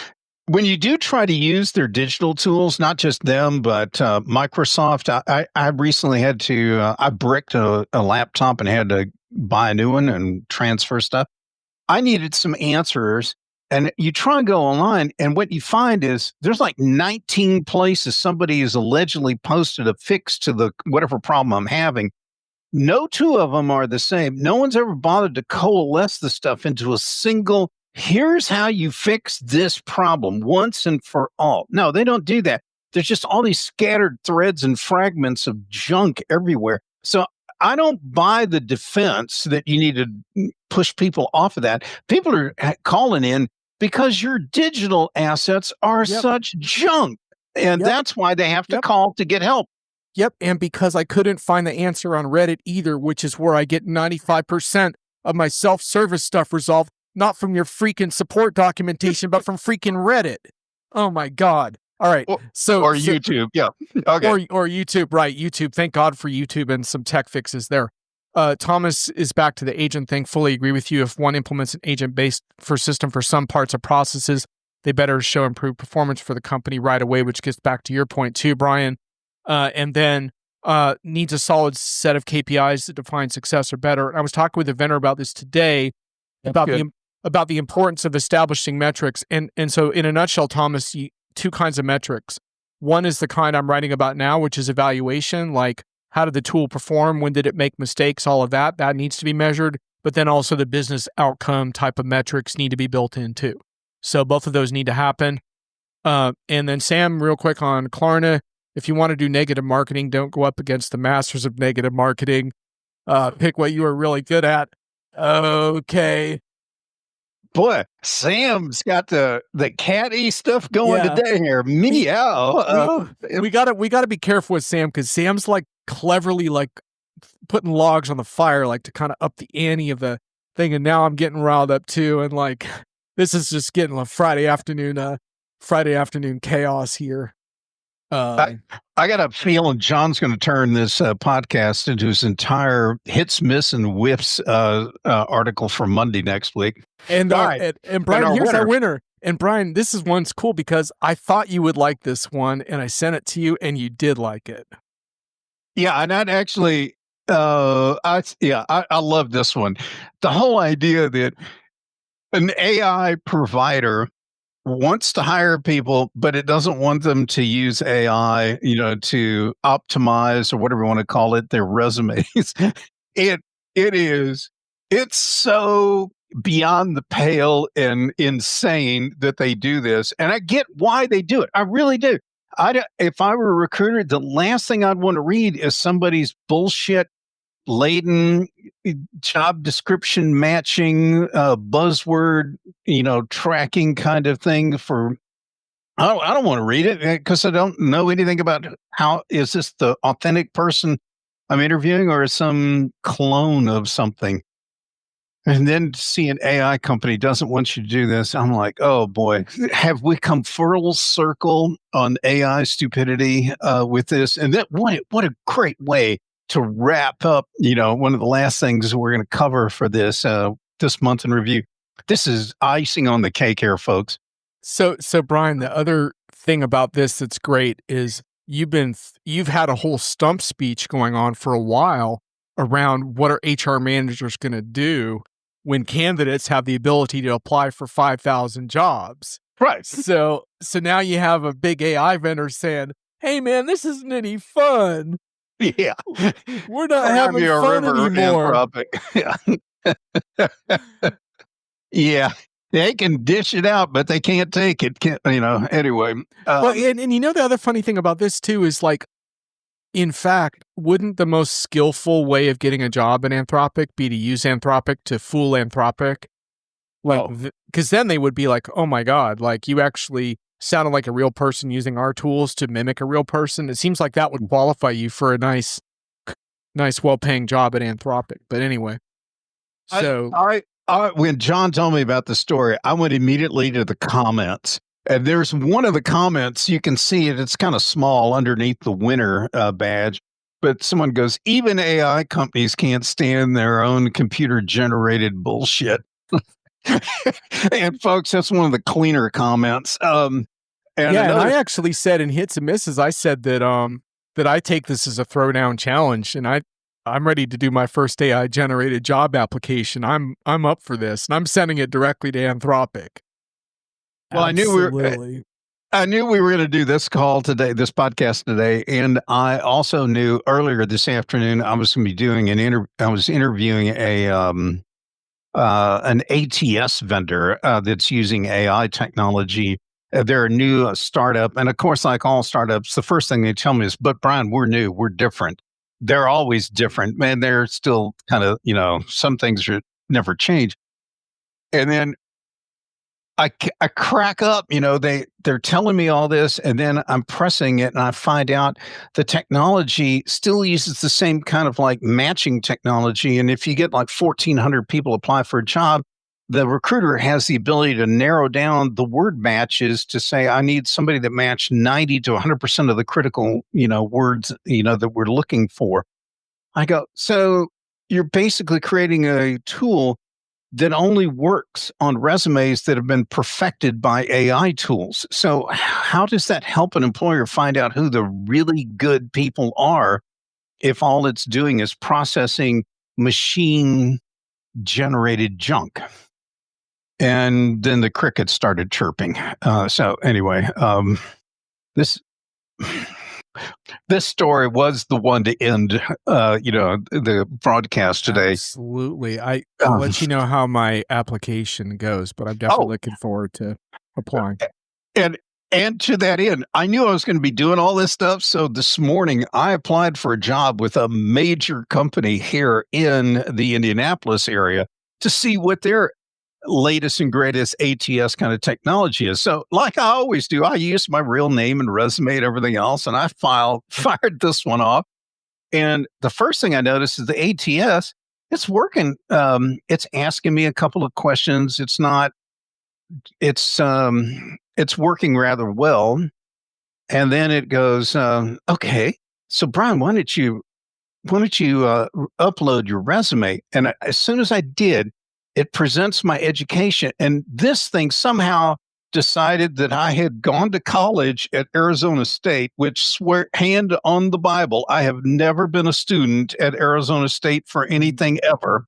when you do try to use their digital tools, not just them, but Microsoft, I recently had to, I bricked a laptop and had to buy a new one and transfer stuff. I needed some answers. And you try and go online, and what you find is there's like 19 places somebody has allegedly posted a fix to the whatever problem I'm having. No two of them are the same. No one's ever bothered to coalesce the stuff into a single, here's how you fix this problem once and for all. No, they don't do that. There's just all these scattered threads and fragments of junk everywhere. So I don't buy the defense that you need to push people off of that. People are calling in because your digital assets are such junk. And that's why they have to call to get help. Yep, and because I couldn't find the answer on Reddit either, which is where I get 95% of my self-service stuff resolved, not from your freaking support documentation, but from freaking Reddit. Oh my God. All right. Or YouTube. Yeah. Okay. Or YouTube, right. YouTube. Thank God for YouTube and some tech fixes there. Thomas is back to the agent thing. Fully agree with you. If one implements an agent-based system for some parts of processes, they better show improved performance for the company right away, which gets back to your point too, Brian. And then needs a solid set of KPIs that define success or better. And I was talking with a vendor about this today, about the importance of establishing metrics. And so in a nutshell, Thomas, two kinds of metrics. One is the kind I'm writing about now, which is evaluation, like how did the tool perform? When did it make mistakes? All of that needs to be measured. But then also the business outcome type of metrics need to be built in too. So both of those need to happen. And then Sam, real quick on Klarna. If you want to do negative marketing, don't go up against the masters of negative marketing. Pick what you are really good at. Okay. Boy, Sam's got the catty stuff going today here. Meow. We gotta be careful with Sam, because Sam's like cleverly like putting logs on the fire, like to kind of up the ante of the thing. And now I'm getting riled up too. And like, this is just getting a Friday afternoon chaos here. I got a feeling John's going to turn this podcast into his entire hits, miss, and whiffs article for Monday next week. And Brian, here's our winner. And Brian, this is one's cool because I thought you would like this one, and I sent it to you, and you did like it. Yeah, and that actually, I love this one. The whole idea that an AI provider wants to hire people, but it doesn't want them to use AI, to optimize or whatever you want to call it, their resumes. It's so beyond the pale and insane that they do this. And I get why they do it. I really do. If I were a recruiter, the last thing I'd want to read is somebody's bullshit laden job description matching buzzword tracking kind of thing. I don't want to read it because I don't know anything about how is this the authentic person I'm interviewing or some clone of something. And then see an AI company doesn't want you to do this. I'm like, oh boy, have we come full circle on AI stupidity with this? And that what a great way to wrap up, one of the last things we're going to cover for this month in review. This is icing on the cake here, folks. So Brian, the other thing about this that's great is you've had a whole stump speech going on for a while around what are HR managers going to do when candidates have the ability to apply for 5,000 jobs. Right. So now you have a big AI vendor saying, hey man, this isn't any fun. Yeah. We're not having fun anymore. Yeah. Yeah. they can dish it out, but they can't take it. Can't, anyway. Well, and you know, the other funny thing about this too is like, in fact, wouldn't the most skillful way of getting a job in Anthropic be to use Anthropic to fool Anthropic? Like, because then they would be like, oh my God, like you actually sounded like a real person using our tools to mimic a real person. It seems like that would qualify you for a nice, well-paying job at Anthropic. But anyway, so when John told me about the story, I went immediately to the comments. And there's one of the comments, you can see it, it's kind of small underneath the winner badge. But someone goes, even AI companies can't stand their own computer generated bullshit. And folks, that's one of the cleaner comments. And and I actually said in Hits and Misses, I said that that I take this as a throwdown challenge, and I'm ready to do my first AI generated job application. I'm up for this, and I'm sending it directly to Anthropic. Well, I knew we were going to do this call today, this podcast today, and I also knew earlier this afternoon I was going to be doing I was interviewing an ATS vendor that's using AI technology. They're a new startup, and of course, like all startups, the first thing they tell me is, "But Brian, we're new, we're different." They're always different, man. They're still kind of, some things never change. And then I crack up, they're telling me all this, and then I'm pressing it, and I find out the technology still uses the same kind of like matching technology. And if you get like 1,400 people apply for a job, the recruiter has the ability to narrow down the word matches to say, I need somebody that matched 90 to 100% of the critical, words, that we're looking for. I go, so you're basically creating a tool that only works on resumes that have been perfected by AI tools. So how does that help an employer find out who the really good people are if all it's doing is processing machine generated junk? And then the crickets started chirping. So anyway, this this story was the one to end, the broadcast today. Absolutely. I'll let you know how my application goes, but I'm definitely looking forward to applying. And to that end, I knew I was going to be doing all this stuff. So this morning, I applied for a job with a major company here in the Indianapolis area to see what their latest and greatest ATS kind of technology is. So like I always do, I use my real name and resume and everything else, and I fired this one off. And the first thing I noticed is the ATS, it's working. It's asking me a couple of questions. It's working rather well. And then it goes, okay, so Brian, why don't you upload your resume? And as soon as I did, it presents my education. And this thing somehow decided that I had gone to college at Arizona State, which swear hand on the Bible, I have never been a student at Arizona State for anything ever.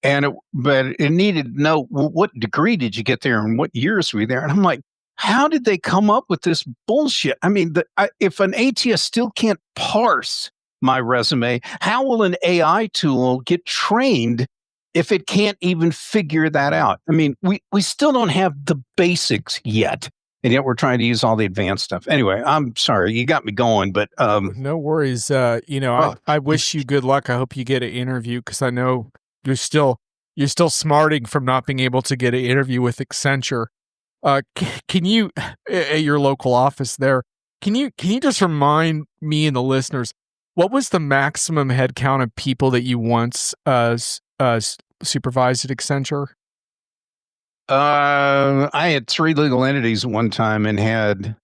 But it needed to know, well, what degree did you get there and what years were you there? And I'm like, how did they come up with this bullshit? I mean, if an ATS still can't parse my resume, how will an AI tool get trained if it can't even figure that out? I mean, we still don't have the basics yet, and yet we're trying to use all the advanced stuff. Anyway, I'm sorry, you got me going, but no worries. I wish you good luck. I hope you get an interview, because I know you're still smarting from not being able to get an interview with Accenture. Can you, at your local office there, can you just remind me and the listeners, what was the maximum headcount of people that you once supervised at Accenture? I had 3 legal entities at one time and had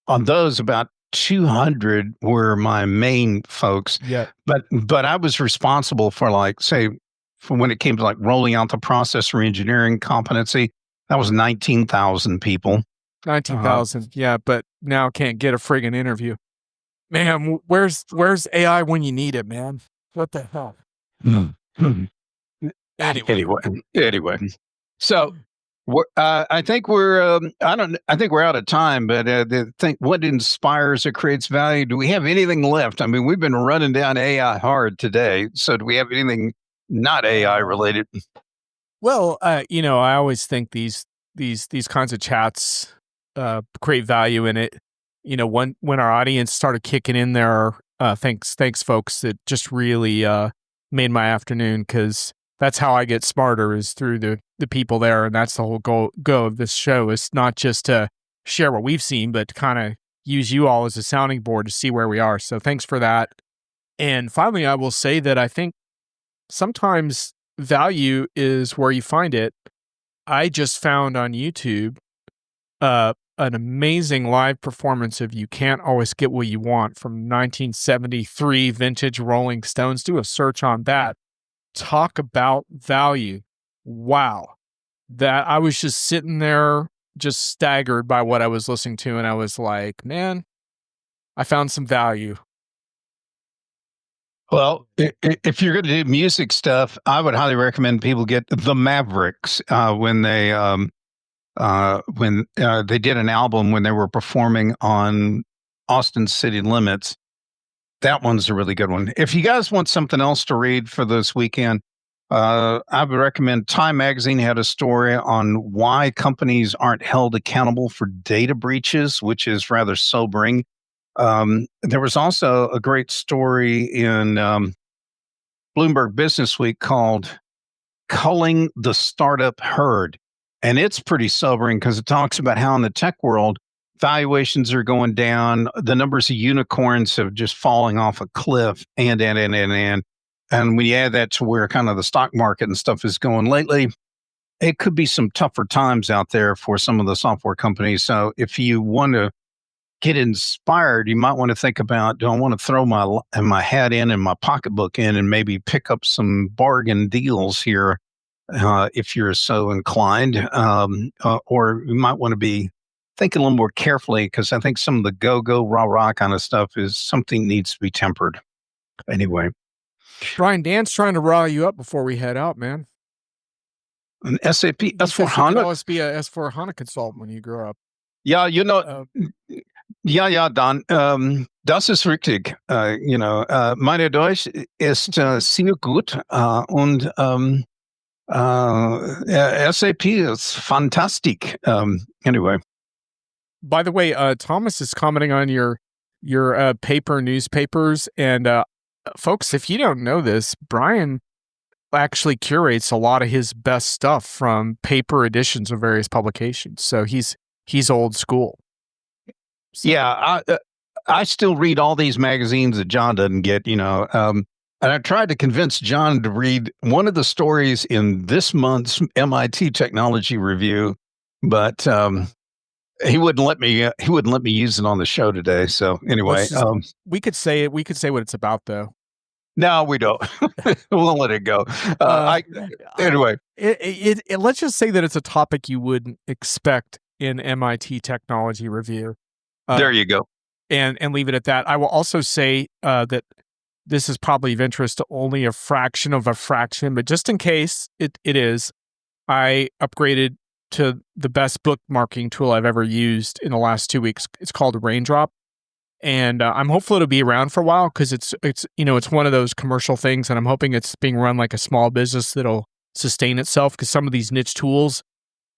on those about 200 were my main folks. Yeah. But I was responsible for, like, say, for when it came to like rolling out the process re-engineering competency, that was 19,000 people. 19,000. Yeah, but now can't get a friggin' interview. Man, where's AI when you need it, man? What the hell? Anyway. So I think we're I think we're out of time, but what inspires or creates value? Do we have anything left? I mean, we've been running down AI hard today. So do we have anything not AI related? Well, I always think these kinds of chats create value in it. When our audience started kicking in there, thanks folks. It just really made my afternoon because that's how I get smarter is through the people there, and that's the whole go of this show is not just to share what we've seen, but to kind of use you all as a sounding board to see where we are. So thanks for that. And finally, I will say that I think sometimes value is where you find it. I just found on YouTube an amazing live performance of You Can't Always Get What You Want from 1973 vintage Rolling Stones. Do a search on that. Talk about value. Wow. That I was just sitting there just staggered by what I was listening to, and I was like, man, I found some value. Well, if you're going to do music stuff, I would highly recommend people get the Mavericks when they did an album when they were performing on Austin City Limits. That one's a really good one. If you guys want something else to read for this weekend, I would recommend Time Magazine had a story on why companies aren't held accountable for data breaches, which is rather sobering. There was also a great story in Bloomberg Business Week called Culling the Startup Herd. And it's pretty sobering because it talks about how in the tech world, valuations are going down. The numbers of unicorns have just falling off a cliff and. And when you add that to where kind of the stock market and stuff is going lately, it could be some tougher times out there for some of the software companies. So if you want to get inspired, you might want to think about, do I want to throw my hat in and my pocketbook in and maybe pick up some bargain deals here if you're so inclined, or you might want to be thinking a little more carefully because I think some of the go rah rah kind of stuff is something needs to be tempered. Anyway, Brian, Dan's trying to rile you up before we head out, man. an SAP Because you could S4HANA. always be a S4HANA consultant when you grow up. Ja, ja, Dan, das ist richtig. Meine Deutsch ist sehr gut und SAP is fantastic. Anyway. By the way, Thomas is commenting on your paper newspapers, and folks, if you don't know this, Brian actually curates a lot of his best stuff from paper editions of various publications. So he's old school. So. Yeah, I still read all these magazines that John doesn't get, and I tried to convince John to read one of the stories in this month's MIT Technology Review, but he wouldn't let me. He wouldn't let me use it on the show today. So anyway, we could say it. We could say what it's about, though. No, we don't. We'll let it go. Anyway, let's just say that it's a topic you wouldn't expect in MIT Technology Review. There you go. And leave it at that. I will also say that this is probably of interest to only a fraction of a fraction, but just in case it is, I upgraded to the best bookmarking tool I've ever used in the last 2 weeks. It's called Raindrop. And I'm hopeful it'll be around for a while because it's one of those commercial things, and I'm hoping it's being run like a small business that'll sustain itself because some of these niche tools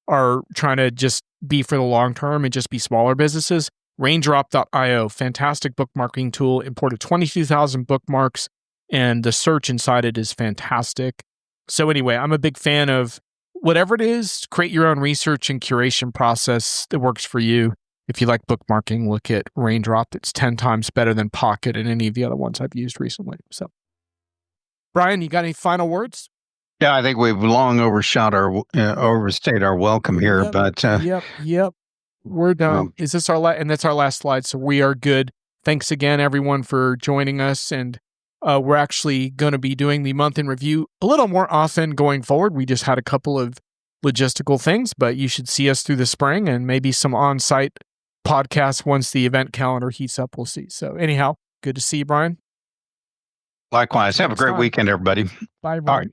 are trying to just be for the long term and just be smaller businesses. Raindrop.io, fantastic bookmarking tool, imported 22,000 bookmarks, and the search inside it is fantastic. So anyway, I'm a big fan of whatever it is, create your own research and curation process that works for you. If you like bookmarking, look at Raindrop. It's 10 times better than Pocket and any of the other ones I've used recently. So, Brian, you got any final words? Yeah, I think we've long overstayed our welcome here, yep, but yep. We're done. Is this our and that's our last slide. So we are good. Thanks again, everyone, for joining us. And we're actually going to be doing the month in review a little more often going forward. We just had a couple of logistical things, but you should see us through the spring and maybe some on-site podcasts once the event calendar heats up. We'll see. So anyhow, good to see you, Brian. Likewise. Have a great weekend, everybody. Bye, Brian. All right.